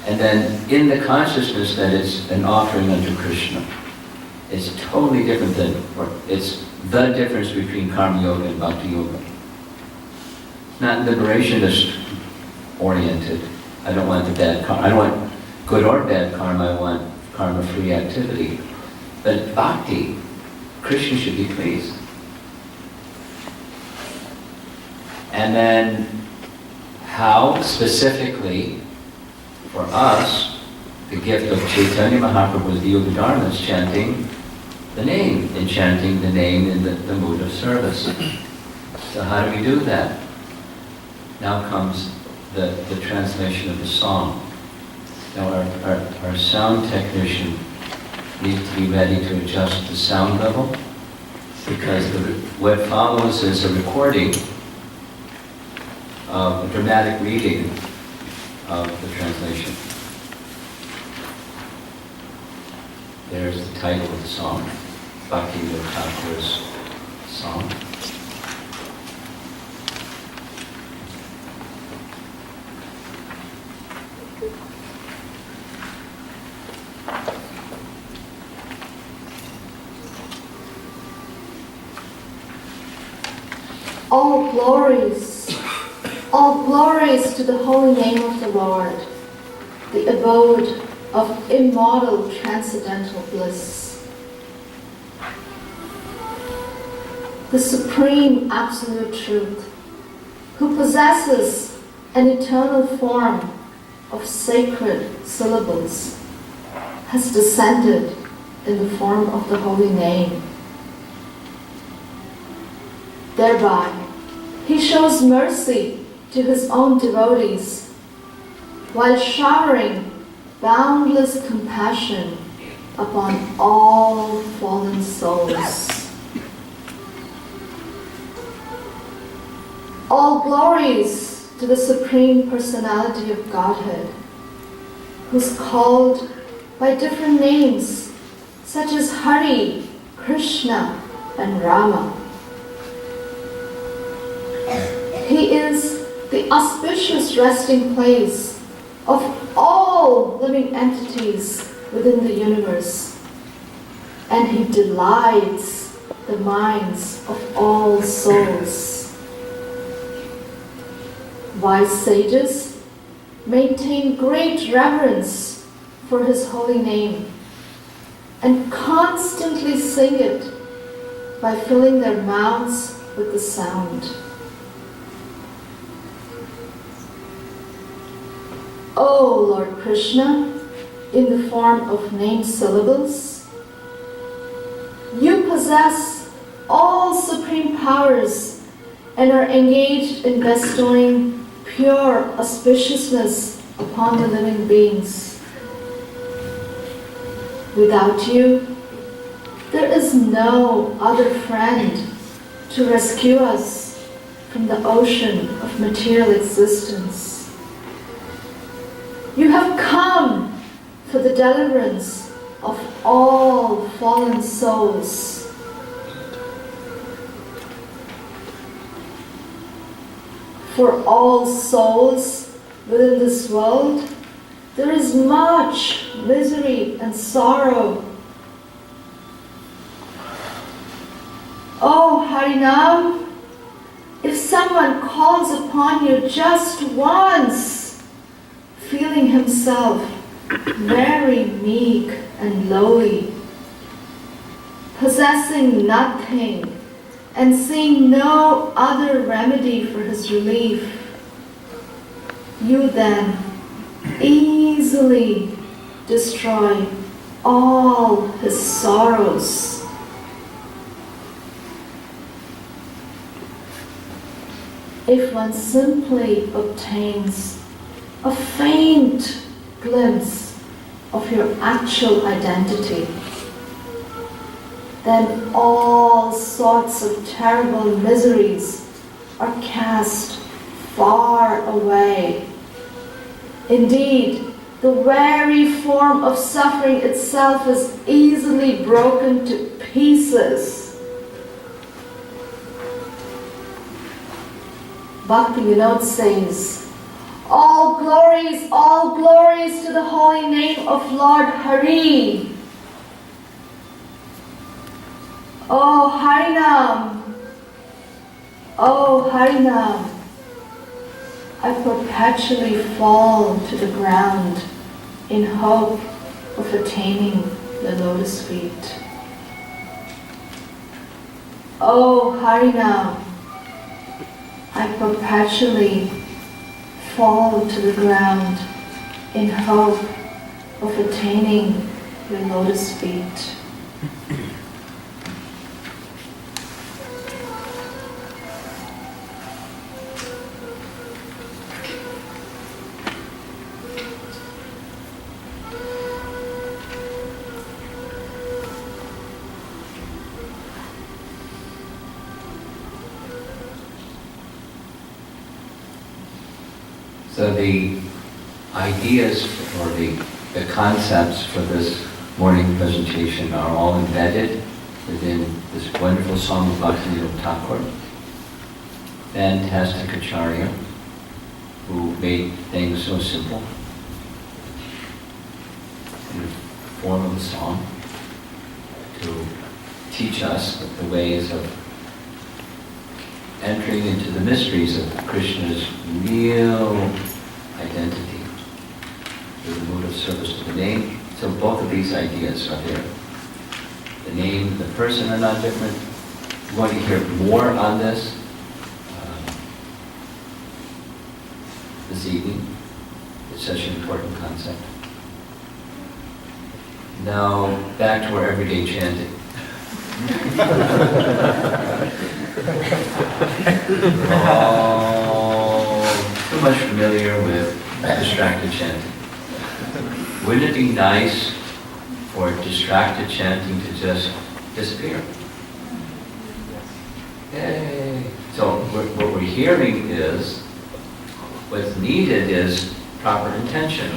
And then in the consciousness that it's an offering unto Krishna. It's totally different than, or it's the difference between Karma Yoga and Bhakti Yoga. It's not liberationist oriented. I don't want the bad karma. I don't want good or bad karma. I want karma-free activity. But bhakti, Krishna should be pleased. And then how specifically for us, the gift of Chaitanya Mahaprabhu's Yoga Dharma is chanting the name, and chanting the name in the mood of service. So how do we do that? Now comes the translation of the song. Now our sound technician needs to be ready to adjust the sound level, because what follows is a recording of a dramatic reading of the translation. There's the title of the song, Bhakti Thakur's song. All glories to the holy name of the Lord, the abode of immortal transcendental bliss, the supreme absolute truth, who possesses an eternal form of sacred syllables, has descended in the form of the holy name. Thereby, he shows mercy to his own devotees, while showering boundless compassion upon all fallen souls. All glories to the Supreme Personality of Godhead, who's called by different names, such as Hari, Krishna, and Rama. He is the auspicious resting place of all living entities within the universe, and he delights the minds of all souls. Wise sages maintain great reverence for his holy name and constantly sing it by filling their mouths with the sound. O Lord Krishna, in the form of named syllables, you possess all supreme powers and are engaged in bestowing pure auspiciousness upon the living beings. Without you, there is no other friend to rescue us from the ocean of material existence. You have come for the deliverance of all fallen souls. For all souls within this world, there is much misery and sorrow. Oh Harinam, if someone calls upon you just once, feeling himself very meek and lowly, possessing nothing and seeing no other remedy for his relief, you then easily destroy all his sorrows. If one simply obtains a faint glimpse of your actual identity, then all sorts of terrible miseries are cast far away. Indeed, the very form of suffering itself is easily broken to pieces. Bhakti Vinod says, all glories to the holy name of Lord Hari. Oh Harinam, oh Harinam, I perpetually fall to the ground in hope of attaining the lotus feet. Oh Harinam, I perpetually fall to the ground in hope of attaining your lotus feet. So the ideas or the concepts for this morning presentation are all embedded within this wonderful song of Bhaktivinoda Thakur, fantastic Acharya, who made things so simple in the form of a song to teach us the ways of entering into the mysteries of Krishna's real identity through the mode of service to the name. So both of these ideas are there. The name and the person are not different. You want to hear more on this this evening. It's such an important concept. Now, back to our everyday chanting. We're all too much familiar with distracted chanting. Wouldn't it be nice for distracted chanting to just disappear? Yay! So what we're hearing is, what's needed is proper intention.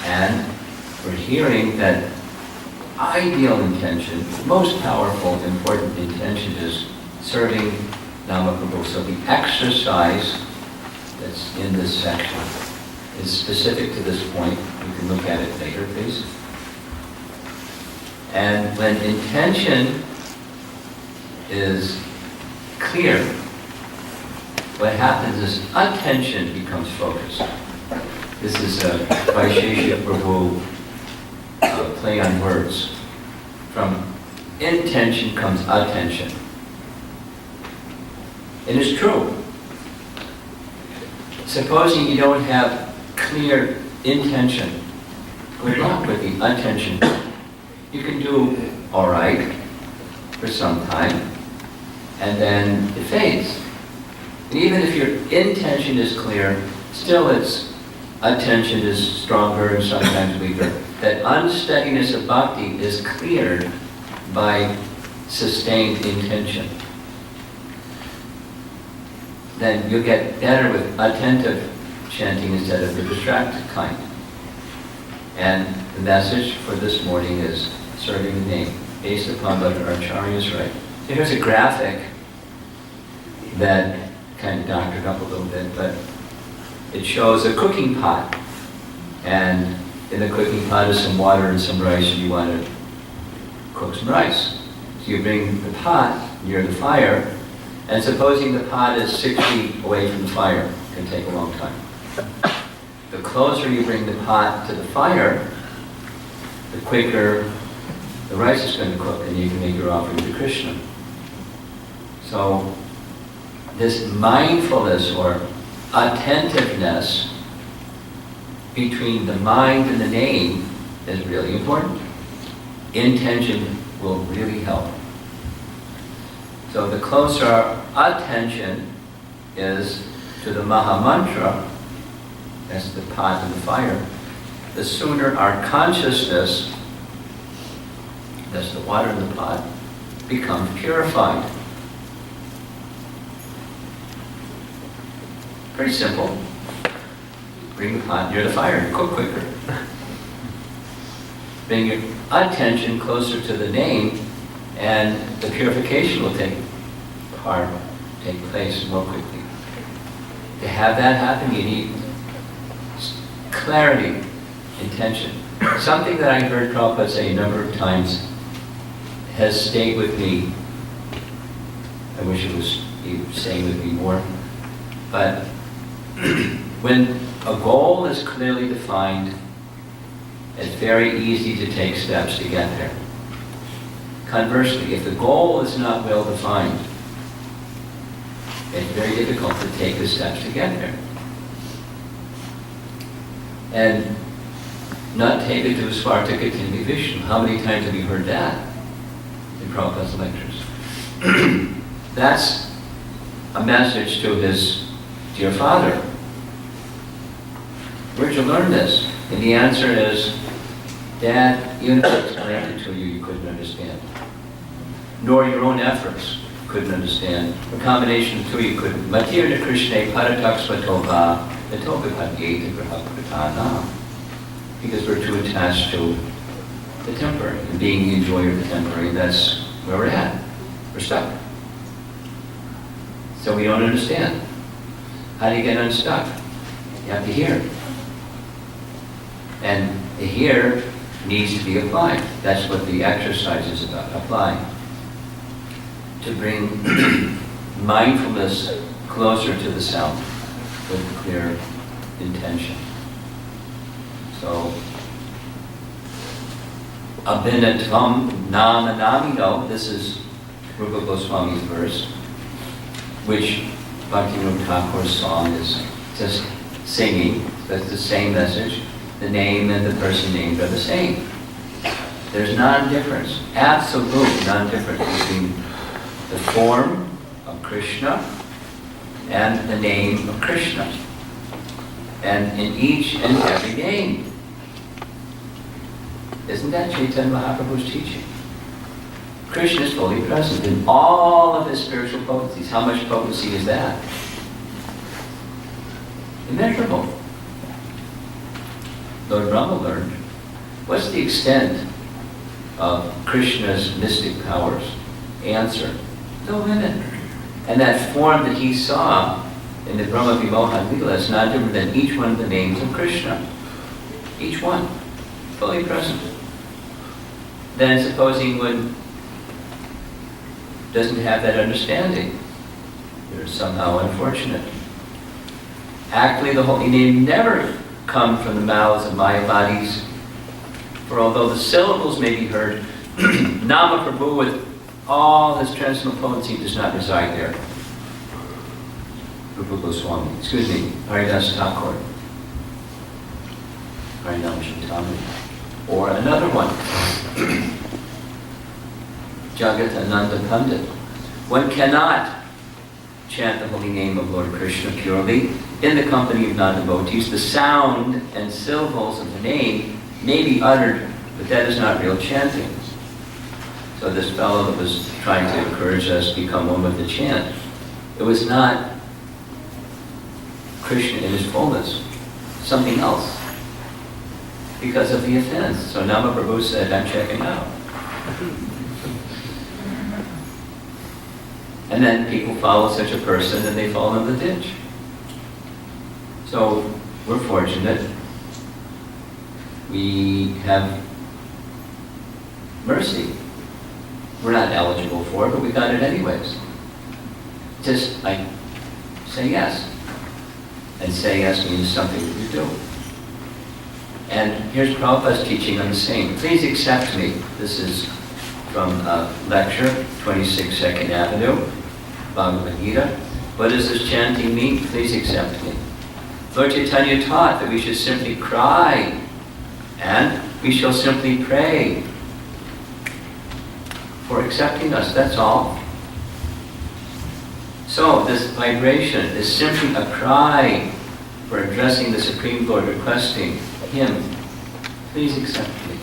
And we're hearing that ideal intention, most powerful, important intention is serving Namaprabhu. So the exercise that's in this section is specific to this point. You can look at it later, please. And when intention is clear, what happens is attention becomes focused. This is a Vaisheshika Prabhu play on words. From intention comes attention. And it's true. Supposing you don't have clear intention. Good luck with the attention. You can do all right for some time, and then it fades. And even if your intention is clear, still its attention is stronger and sometimes weaker. That unsteadiness of bhakti is cleared by sustained intention. Then you'll get better with attentive chanting instead of the distracted kind. And the message for this morning is serving the name, based upon what our acharyas write. So here's a graphic that kind of doctored up a little bit, but it shows a cooking pot. And in the cooking pot is some water and some rice, and you want to cook some rice. So you bring the pot near the fire, and supposing the pot is 6 feet away from the fire, it can take a long time. The closer you bring the pot to the fire, the quicker the rice is going to cook, and you can make your offering to Krishna. So this mindfulness or attentiveness between the mind and the name is really important. Intention will really help. So the closer our attention is to the Maha Mantra, that's the pot and the fire, the sooner our consciousness, that's the water in the pot, becomes purified. Pretty simple. Bring the pot near the fire, cook quicker. Bring your attention closer to the name, and the purification will take place more quickly. To have that happen, you need clarity, intention. Something that I heard Prabhupada say a number of times has stayed with me. I wish it was staying with me more. But when a goal is clearly defined, it's very easy to take steps to get there. Conversely, if the goal is not well defined, it's very difficult to take the steps to get there. And not take it to Svartika Tindi Vishnu. How many times have you heard that in Prabhupada's lectures? That's a message to his dear father. Where'd you learn this? And the answer is, Dad, even if I explained it to you, you couldn't understand. Nor your own efforts couldn't understand. A combination of two you couldn't. Matirna Krishna Paratak Svatova Natoka Padyeta Grahapratana. Because we're too attached to the temporary, and being the enjoyer of the temporary, that's where we're at. We're stuck. So we don't understand. How do you get unstuck? You have to hear. And the hear needs to be applied. That's what the exercise is about, applying. To bring mindfulness closer to the self with clear intention. So, Abhinatvam Namanamino, this is Rupa Goswami's verse, which Bhaktivinoda Thakur's song is just singing. That's the same message. The name and the person named are the same. There's non-difference, absolute non-difference between the form of Krishna and the name of Krishna. And in each and every name. Isn't that Chaitanya Mahaprabhu's teaching? Krishna is fully present in all of his spiritual potencies. How much potency is that? Immeasurable. Lord Brahma learned, what's the extent of Krishna's mystic powers? Answer, no limit. And that form that he saw in the Brahma Vimohan Leela is not different than each one of the names of Krishna. Each one, fully present. Then supposing one doesn't have that understanding, they're somehow unfortunate. Actually, the holy name never come from the mouths of Mayavadis, for although the syllables may be heard, Nama Prabhu with all his transcendental potency does not reside there. Rupa Goswami, Haridas Thakur. Harinam Chintami. Or another one, Jagat Ananda Pandit. One cannot chant the holy name of Lord Krishna purely in the company of non-devotees. The sound and syllables of the name may be uttered, but that is not real chanting. So this fellow that was trying to encourage us to become one with the chant, it was not Krishna in his fullness, something else, because of the offense. So Namaprabhu said, I'm checking out. And then people follow such a person and they fall in the ditch. So we're fortunate. We have mercy. We're not eligible for it, but we got it anyways. Just like, say yes. And say yes means something that you do. And here's Prabhupada's teaching on the same. Please accept me. This is from a lecture, 26 2nd Avenue, Bhagavad Gita. What does this chanting mean? Please accept me. Lord Chaitanya taught that we should simply cry and we shall simply pray for accepting us, that's all. So this vibration is simply a cry for addressing the Supreme Lord, requesting Him, please accept me.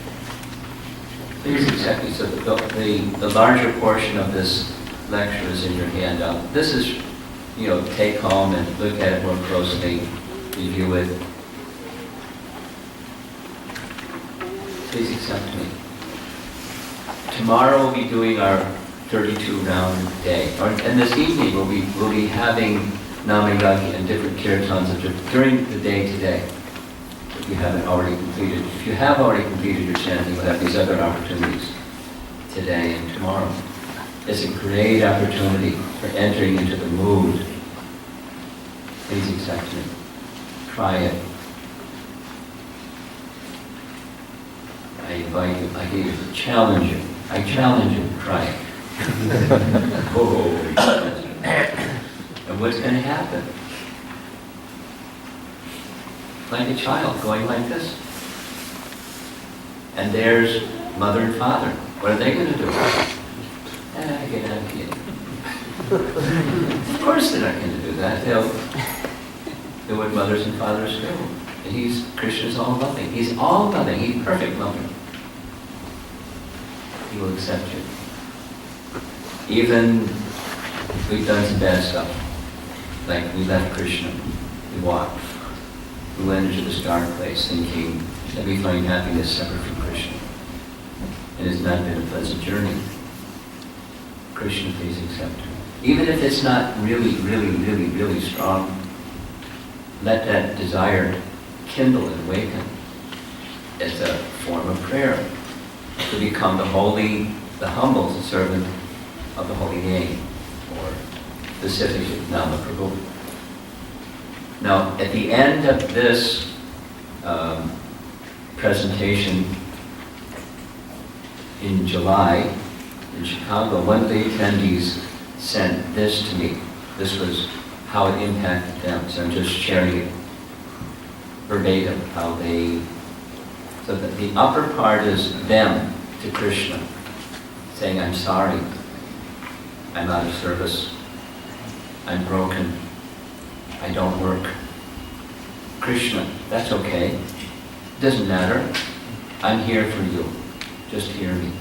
Please accept me. So the larger portion of this lecture is in your handout. This is, take home and look at it more closely, review it. Please accept me. Tomorrow we'll be doing our 32-round day. And this evening we'll be having Namayagi and different kirtans during the day today. If you haven't already completed. If you have already completed your chanting, you'll have these other opportunities today and tomorrow. It's a great opportunity for entering into the mood. Please accept me. Try it. I invite you, I challenge you. I challenge you, try it. And what's going to happen? Like a child going like this. And there's mother and father. What are they going to do? Get out of here. Of course they're not going to do that. They'll do what mothers and fathers do. And Krishna's all loving. He's all loving. He's perfect loving. He will accept you. Even we've done some bad stuff. Like we left Krishna. We walked. We went into this dark place thinking that we find happiness separate from Krishna. It has not been a pleasant journey. Krishna, please accept me. Even if it's not really, really, really, really strong, let that desire kindle and awaken as a form of prayer to become the humble servant of the holy name, or specifically Namaprabhu. Now, at the end of this presentation in July in Chicago, one of the attendees sent this to me. This was how it impacted them. So I'm just sharing it verbatim, how so that the upper part is them to Krishna, saying, I'm sorry, I'm out of service, I'm broken, I don't work. Krishna, that's okay. It doesn't matter. I'm here for you. Just hear me.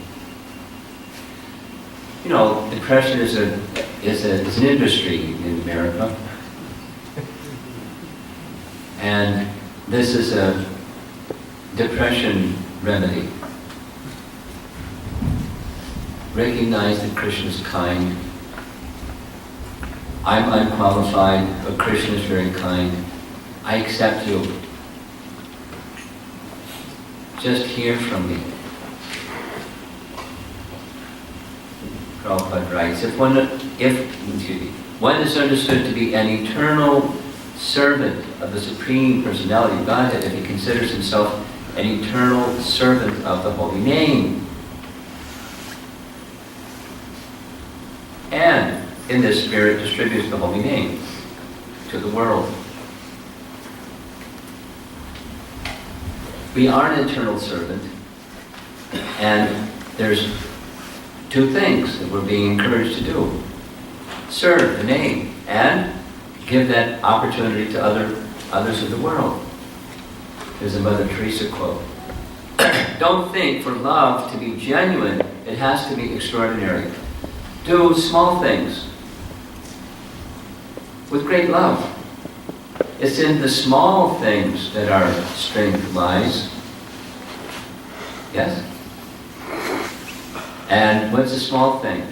Depression is an industry in America. And this is a depression remedy. Recognize that Krishna is kind. I'm unqualified, but Krishna is very kind. I accept you. Just hear from me. Prabhupada writes, if one is understood to be an eternal servant of the Supreme Personality of Godhead, if he considers himself an eternal servant of the holy name, and in this spirit distributes the holy name to the world. We are an eternal servant, and there's two things that we're being encouraged to do. Serve the name and give that opportunity to others of the world. There's a Mother Teresa quote. Don't think for love to be genuine, it has to be extraordinary. Do small things with great love. It's in the small things that our strength lies. Yes? And what's a small thing?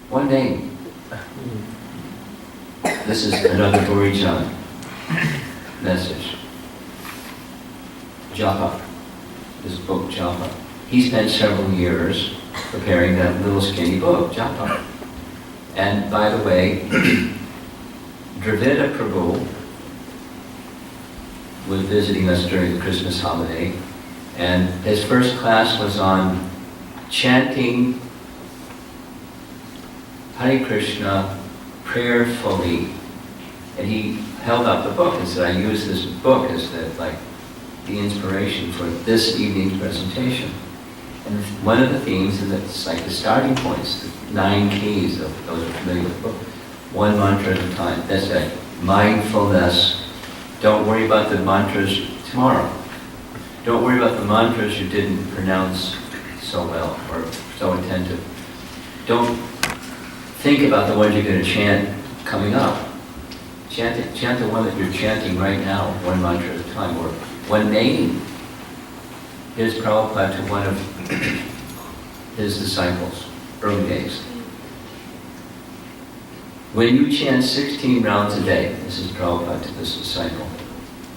One name. This is another Burijan message. Japa. This book, Japa. He spent several years preparing that little skinny book, Japa. And by the way, Dravida Prabhu was visiting us during the Christmas holiday, and his first class was on chanting Hare Krishna prayerfully. And he held up the book and said, I use this book as the inspiration for this evening's presentation. And one of the themes, and it's like the starting points, the 9 keys of those who are familiar with the book, one mantra at a time. That's like mindfulness. Don't worry about the mantras tomorrow. Don't worry about the mantras you didn't pronounce so well or so attentive. Don't think about the ones you're going to chant coming up. Chant the one that you're chanting right now, one mantra at a time, or one name. Here's Prabhupada to one of his disciples, early days. When you chant 16 rounds a day, this is Prabhupada to this disciple,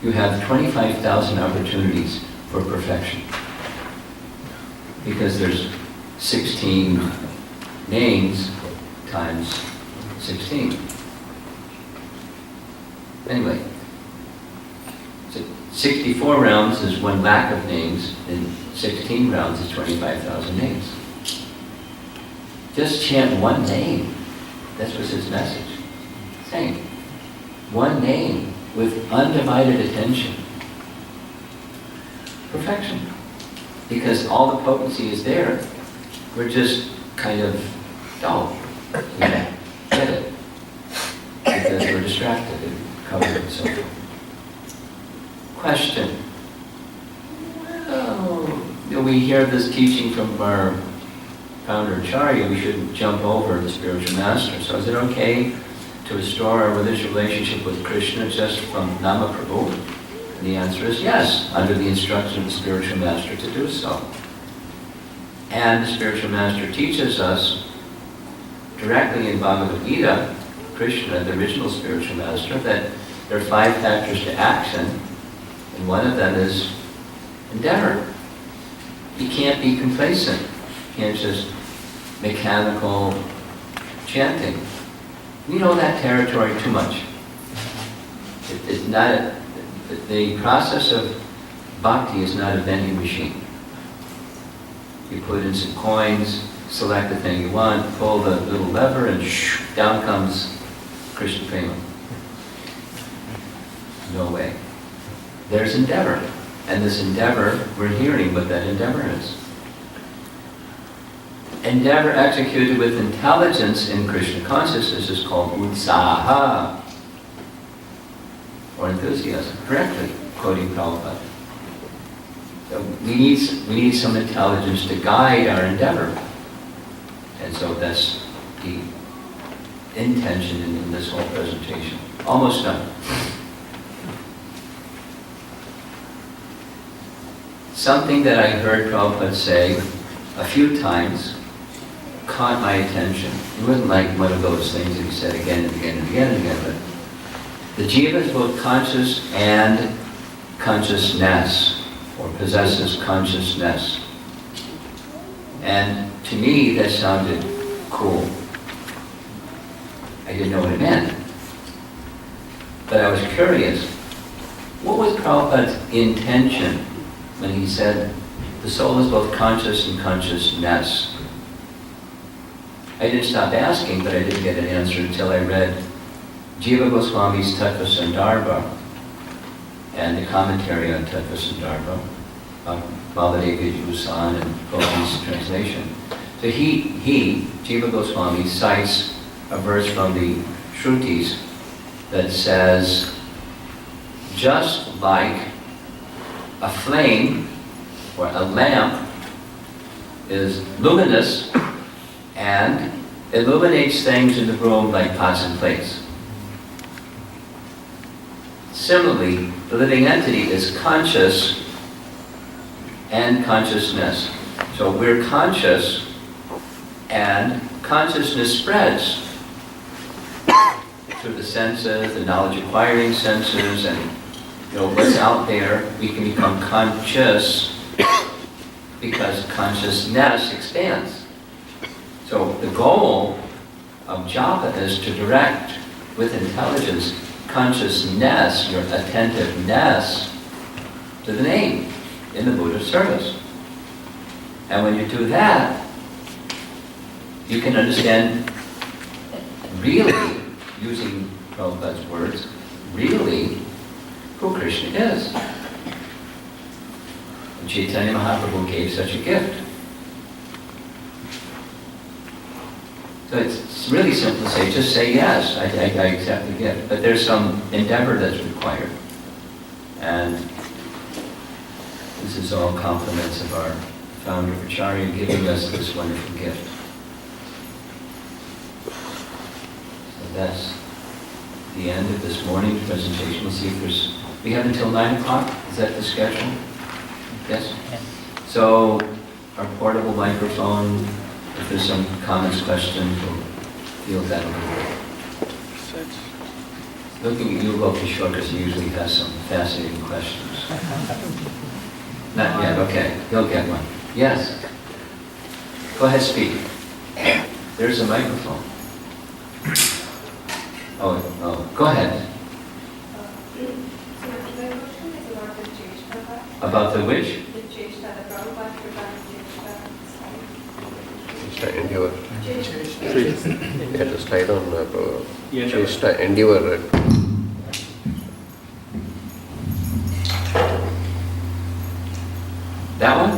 you have 25,000 opportunities for perfection. Because there's 16 names times 16. Anyway, so 64 rounds is one lakh of names, and 16 rounds is 25,000 names. Just chant one name. That was his message. Saying, one name with undivided attention. Perfection. Because all the potency is there. We're just kind of dull. We don't get it. Because we're distracted and covered and so forth. Question. Well, we hear this teaching from our founder Acharya, we shouldn't jump over the spiritual master. So is it okay to restore our religious relationship with Krishna just from Nama Prabhu? And the answer is yes, under the instruction of the spiritual master to do so. And the spiritual master teaches us directly in Bhagavad Gita, Krishna, the original spiritual master, that there are 5 factors to action, and one of them is endeavor. You can't be complacent. You can't just mechanical chanting. We know that territory too much. It's not the process of bhakti is not a vending machine. You put in some coins, select the thing you want, pull the little lever, and down comes Krishna Prema. No way. There's endeavor. And this endeavor, we're hearing what that endeavor is. Endeavor executed with intelligence in Krishna consciousness is called utsaha, or enthusiasm, directly quoting Prabhupada. So we need some intelligence to guide our endeavor. And so that's the intention in this whole presentation. Almost done. Something that I heard Prabhupada say a few times caught my attention. It wasn't like one of those things that he said again and again and again and again, but the jiva is both conscious and consciousness, or possesses consciousness. And to me, that sounded cool. I didn't know what it meant. But I was curious. What was Prabhupada's intention when he said the soul is both conscious and consciousness? I didn't stop asking, but I didn't get an answer until I read Jiva Goswami's Tattva Sandarbha. and the commentary on Tattva Sandarbha, Baladev Usan and Gopal's translation. So he, Jiva Goswami, cites a verse from the Shrutis that says, just like a flame or a lamp is luminous and illuminates things in the room like pots and plates. Similarly, the living entity is conscious and consciousness. So we're conscious and consciousness spreads through the senses, the knowledge acquiring senses, and what's out there. We can become conscious because consciousness expands. So the goal of japa is to direct with intelligence consciousness, your attentiveness to the name in the mood of service. And when you do that, you can understand really, using Prabhupada's words, really who Krishna is. And Chaitanya Mahaprabhu gave such a gift. So it's really simple to say, just say yes, I accept the gift. But there's some endeavor that's required. And this is all compliments of our founder Acharya giving us this wonderful gift. So that's the end of this morning's presentation. We'll see if we have until 9 o'clock. Is that the schedule? Yes? So our portable microphone, if there's some comments, questions, we'll field that a little bit. Looking at you, Kishore, because he usually has some fascinating questions. Not yet, okay. He'll get one. Yes? Go ahead, speak. There's a microphone. Oh, go ahead. So my question is about the Cheshta. About the which? The Cheshta, the Prabhupada Prabhupada Endeavor. Cheshta. Yeah, the slide on Cheshta Endeavor. That one?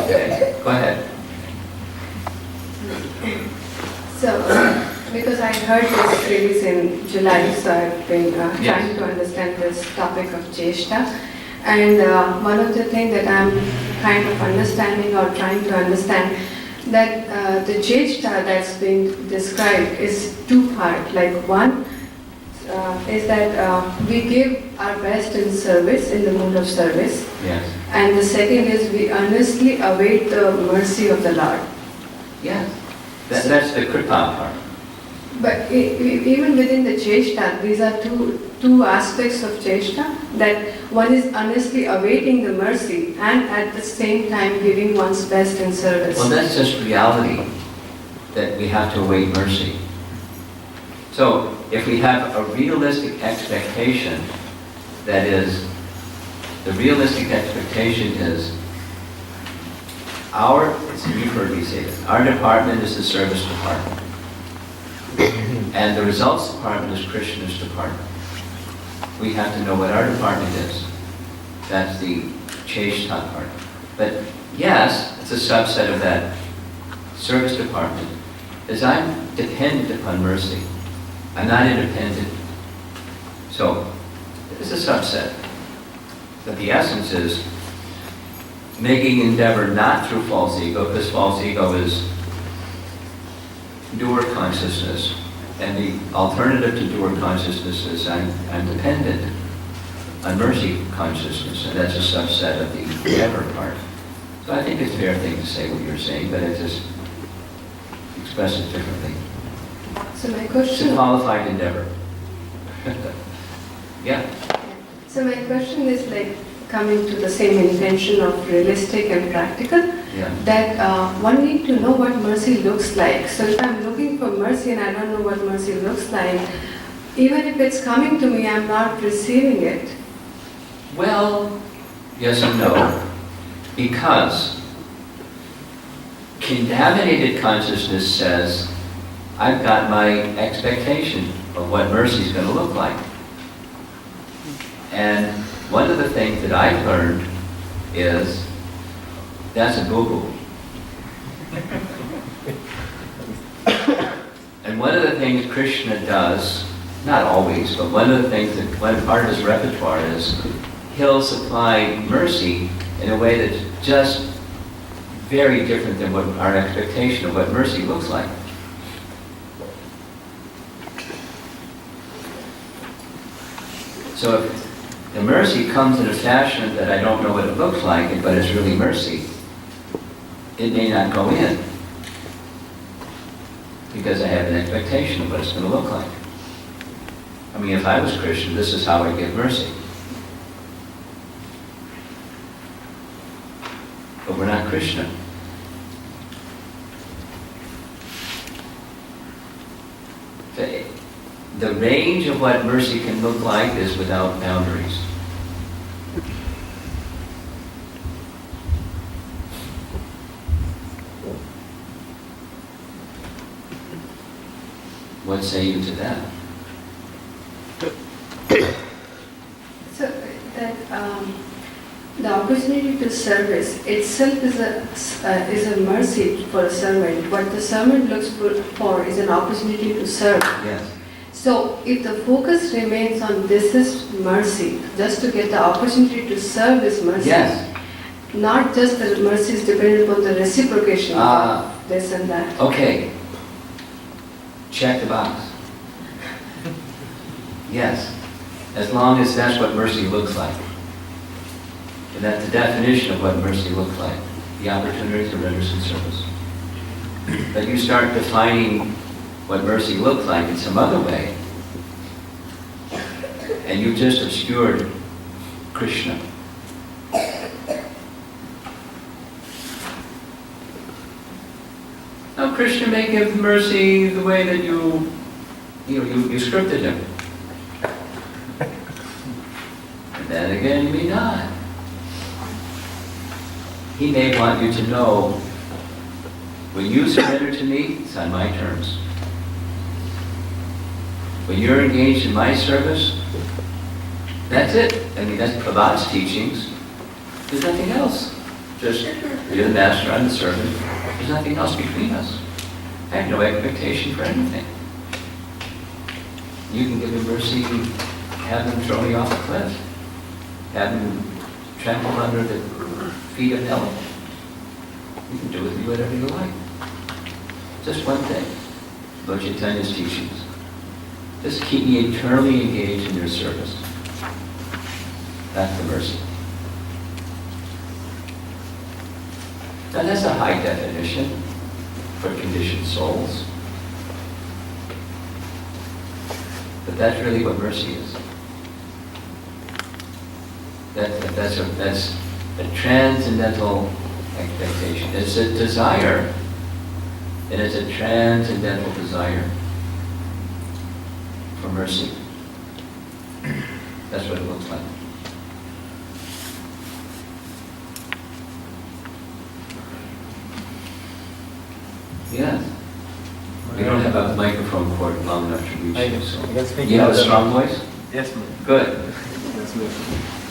Okay, go ahead. So, because I heard this release in July, so I've been trying to understand this topic of Cheshta. And one of the things that I'm kind of understanding or trying to understand, that the Cheshta that's been described is two-part. Like one is that we give our best in service, in the mood of service. Yes. And the second is we earnestly await the mercy of the Lord. Yes. That's the kripa part. But even within the Cheshta, these are two aspects of Cheshta, that one is earnestly awaiting the mercy and at the same time giving one's best in service. Well, that's just reality, that we have to await mercy. So, if we have a realistic expectation, that is, the realistic expectation is you've heard me say this, our department is the service department. And the results department is Krishna's department. We have to know what our department is. That's the Cheshta part. But yes, it's a subset of that service department, is I'm dependent upon mercy. I'm not independent. So, it's a subset. But the essence is making endeavor not through false ego, because false ego is doer consciousness. And the alternative to doer consciousness is I'm dependent on mercy consciousness, and that's a subset of the endeavor part. So I think it's a fair thing to say what you're saying, but it just expresses differently. So my It's a question... qualified endeavor. Yeah. So my question is like coming to the same intention of realistic and practical, Yeah. that one need to know what mercy looks like. So if I'm looking for mercy and I don't know what mercy looks like, even if it's coming to me, I'm not receiving it. Well, yes and no. Because contaminated consciousness says, I've got my expectation of what mercy is going to look like. And one of the things that I've learned is that's a boo-boo. And one of the things Krishna does, not always, but one of the things that one part of his repertoire is he'll supply mercy in a way that's just very different than what our expectation of what mercy looks like. So if the mercy comes in a fashion that I don't know what it looks like, but it's really mercy, it may not go in because I have an expectation of what it's going to look like. I mean, if I was Christian, this is how I give mercy. But we're not Krishna. The range of what mercy can look like is without boundaries. What say you to that? So that the opportunity to service itself is a mercy for a servant. What the servant looks for is an opportunity to serve. Yes. So if the focus remains on this is mercy, just to get the opportunity to serve is mercy. Yes. Not just the mercy is dependent upon the reciprocation of this and that. Okay. Check the box. Yes. As long as that's what mercy looks like. And that's the definition of what mercy looks like. The opportunity to render some service. But you start defining what mercy looks like in some other way, and you've just obscured Krishna. Now Krishna may give mercy the way that you scripted him. And then again, you may not. He may want you to know, when you surrender to me, it's on my terms. When you're engaged in my service, that's it. I mean, that's Prabhupada's teachings. There's nothing else. Just, you're the master, I'm the servant. There's nothing else between us. I have no expectation for anything. You can give him mercy, have him throw you off a cliff. Have him trample under the feet of hell. You can do with me whatever you like. Just one thing. Lord Chaitanya's teachings. Just keep me eternally engaged in your service. That's the mercy. Now that's a high definition for conditioned souls. But that's really what mercy is. That's a transcendental expectation. It's a desire, and it's a transcendental desire for mercy. That's what it looks like. Yes. We don't have a microphone cord long enough to reach you, so. You have a strong voice? Yes, ma'am. Good. Yes, ma'am.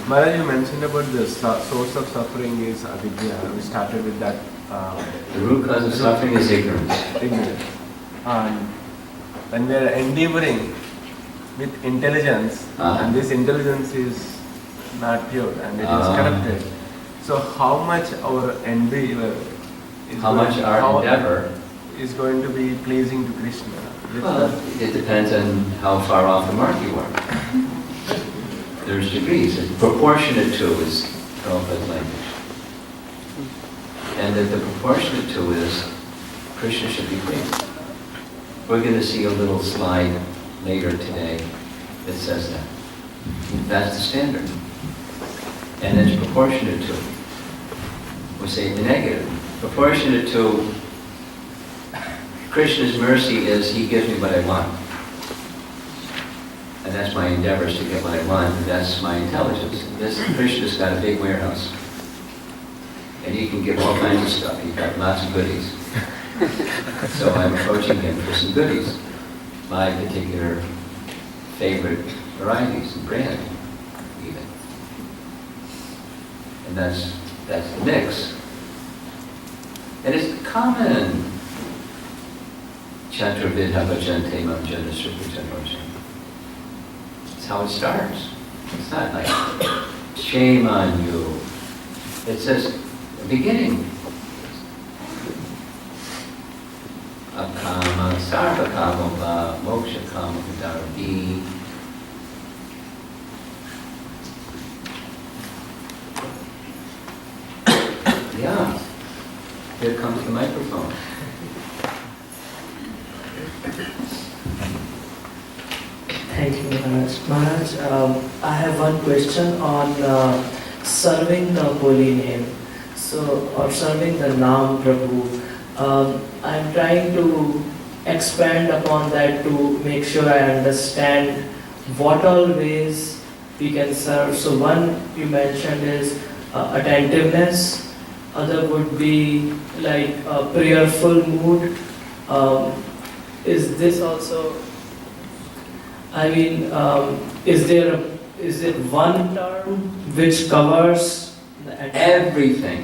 Maharaj, you mentioned about the source of suffering is avidya. We started with that. The root cause of suffering is ignorance. Ignorance. And when we are endeavoring with intelligence, and this intelligence is not pure and it is corrupted. So how much our endeavor is endeavor is going to be pleasing to Krishna? Well, it depends on how far off the mark you are. There's degrees. Proportionate to is Prabhupada's language. And that the proportionate to is Krishna should be pleased. We're going to see a little slide later today that says that. That's the standard. And it's proportionate to. We say the negative. Proportionate to Krishna's mercy is he gives me what I want. And that's my endeavors to get what I want, and that's my intelligence. This Krishna's got a big warehouse. And he can give all kinds of stuff. He's got lots of goodies. So I'm approaching him for some goodies. My particular favorite varieties and brand, even. And that's the mix. And it's common. Chantra vidha bhajante manjana suprajanojana. That's how it starts. It's not like, shame on you. It says, beginning. Akama, sarva kama va, moksha kama vidarabhi. Yeah. Here comes the microphone. Thank you, Maharaj. Maharaj, I have one question on serving the holy name. So, or serving the Naam Prabhu. I'm trying to expand upon that to make sure I understand what all ways we can serve. So one you mentioned is attentiveness. Other would be like a prayerful mood. Is this also, I mean, is it one term which covers everything?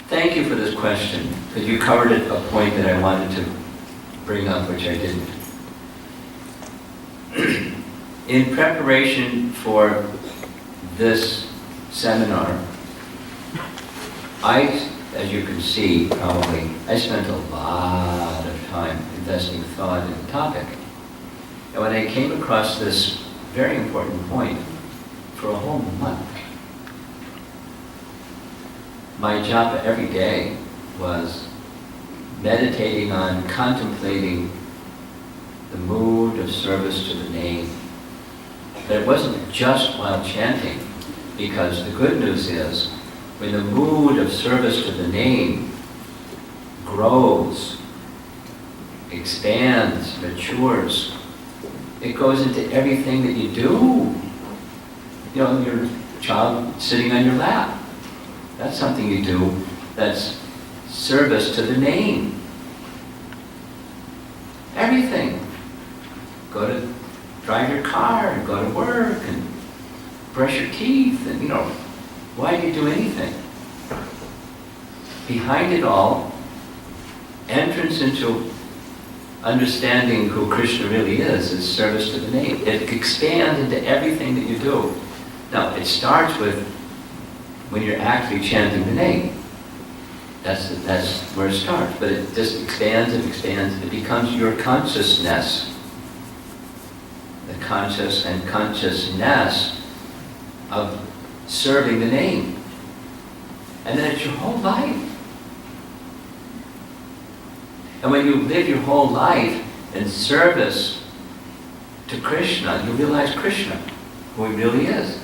Thank you for this question, because you covered a point that I wanted to bring up, which I didn't. In preparation for this seminar, as you can see, probably, I spent a lot of time investing thought in the topic. And when I came across this very important point, for a whole month, my japa every day was meditating on, contemplating the mood of service to the name. But it wasn't just while chanting, because the good news is, when the mood of service to the name grows, expands, matures, it goes into everything that you do. You know, your child sitting on your lap. That's something you do that's service to the name. Everything. Go to drive your car and go to work and brush your teeth and, why do you do anything? Behind it all, entrance into understanding who Krishna really is service to the name. It expands into everything that you do. Now, it starts with when you're actually chanting the name. That's where it starts. But it just expands and expands. It becomes your consciousness. The conscious and consciousness of serving the name. And then it's your whole life. And when you live your whole life in service to Krishna, you realize Krishna, who he really is.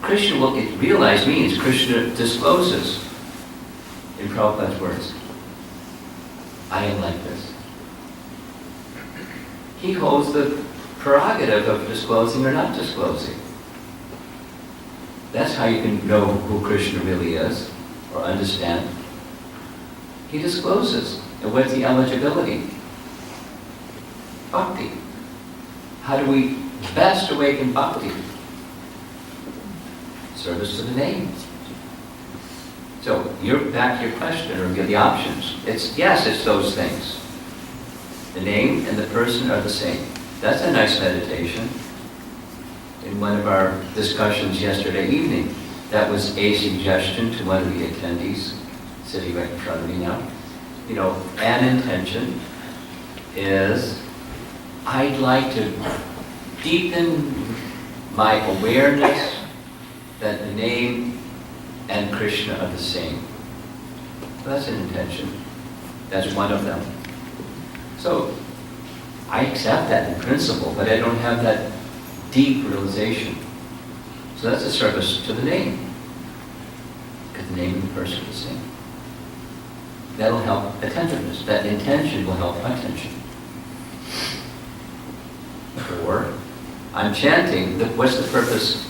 Krishna, realize means Krishna discloses, in Prabhupada's words, I am like this. He holds the prerogative of disclosing or not disclosing. That's how you can know who Krishna really is, or understand. He discloses. And what's the eligibility? Bhakti. How do we best awaken bhakti? Service to the name. So you're back to your question, or the options. It's those things. The name and the person are the same. That's a nice meditation. In one of our discussions yesterday evening, that was a suggestion to one of the attendees, sitting right in front of me now. An intention is, I'd like to deepen my awareness that the name and Krishna are the same. So that's an intention. That's one of them. So I accept that in principle, but I don't have that deep realization. So that's a service to the name. Because the name and the person are the same. That'll help attentiveness. That intention will help attention. Or, I'm chanting. What's the purpose?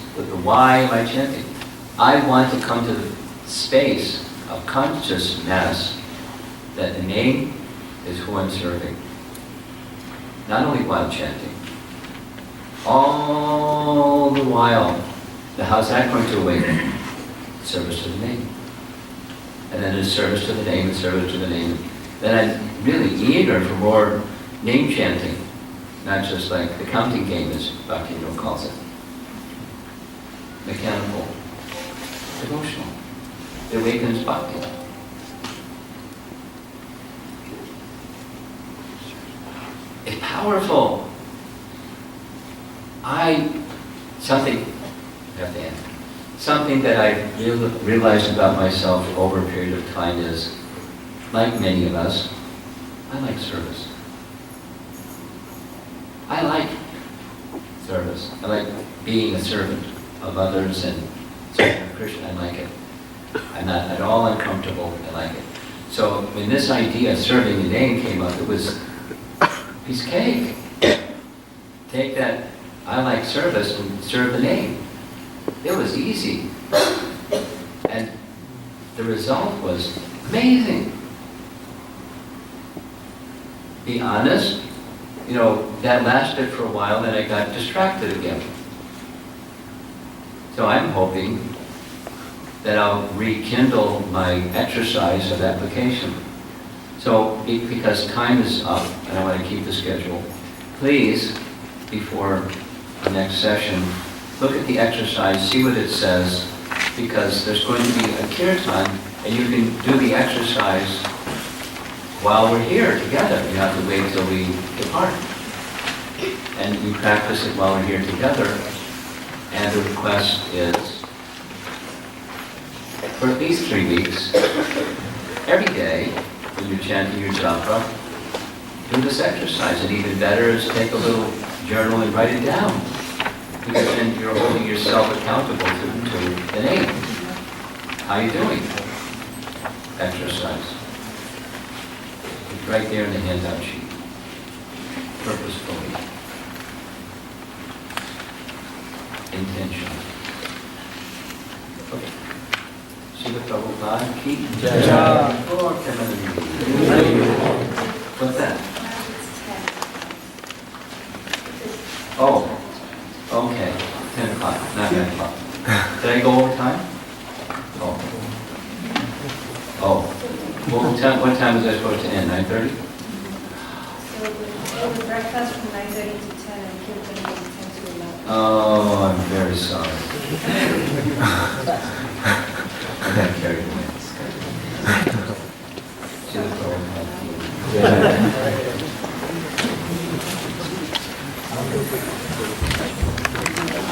Why am I chanting? I want to come to the space of consciousness that the name is who I'm serving. Not only while chanting. All the while. Now, how's that going to awaken? service to the name. And then it's service to the name, and service to the name. Then I'm really eager for more name chanting, not just like the counting game, as Bhakti-Yoga calls it. Mechanical, devotional. It awakens bhakti. It's powerful. Something that I realized about myself over a period of time is, like many of us, I like service. I like service. I like being a servant of others and serving Krishna. I like it. I'm not at all uncomfortable. I like it. So when this idea of serving the name came up, it was a piece of cake. Take that, I like service, and serve the name. It was easy. And the result was amazing. Be honest, that lasted for a while, then I got distracted again. So I'm hoping that I'll rekindle my exercise of application. So, because time is up, and I want to keep the schedule, please, before the next session, look at the exercise, see what it says, because there's going to be a kirtan, and you can do the exercise while we're here together. You have to wait till we depart. And we practice it while we're here together. And the request is, for at least 3 weeks, every day, when you're chanting your japa, do this exercise. And even better is take a little journal and write it down. Because then you're holding yourself accountable to the name. How are you doing? Exercise. It's right there in the handout sheet. Purposefully. Intentionally. Okay. Srila Prabhupada ki jai. What's that? Oh, okay. 10 o'clock, not 9 o'clock. Did I go over time? Oh. Well, what time was I supposed to end? 9:30? So the breakfast from 9:30 to 10 and kirtan from 10 to 11. Oh, I'm very sorry. I got carried away. Should have told him.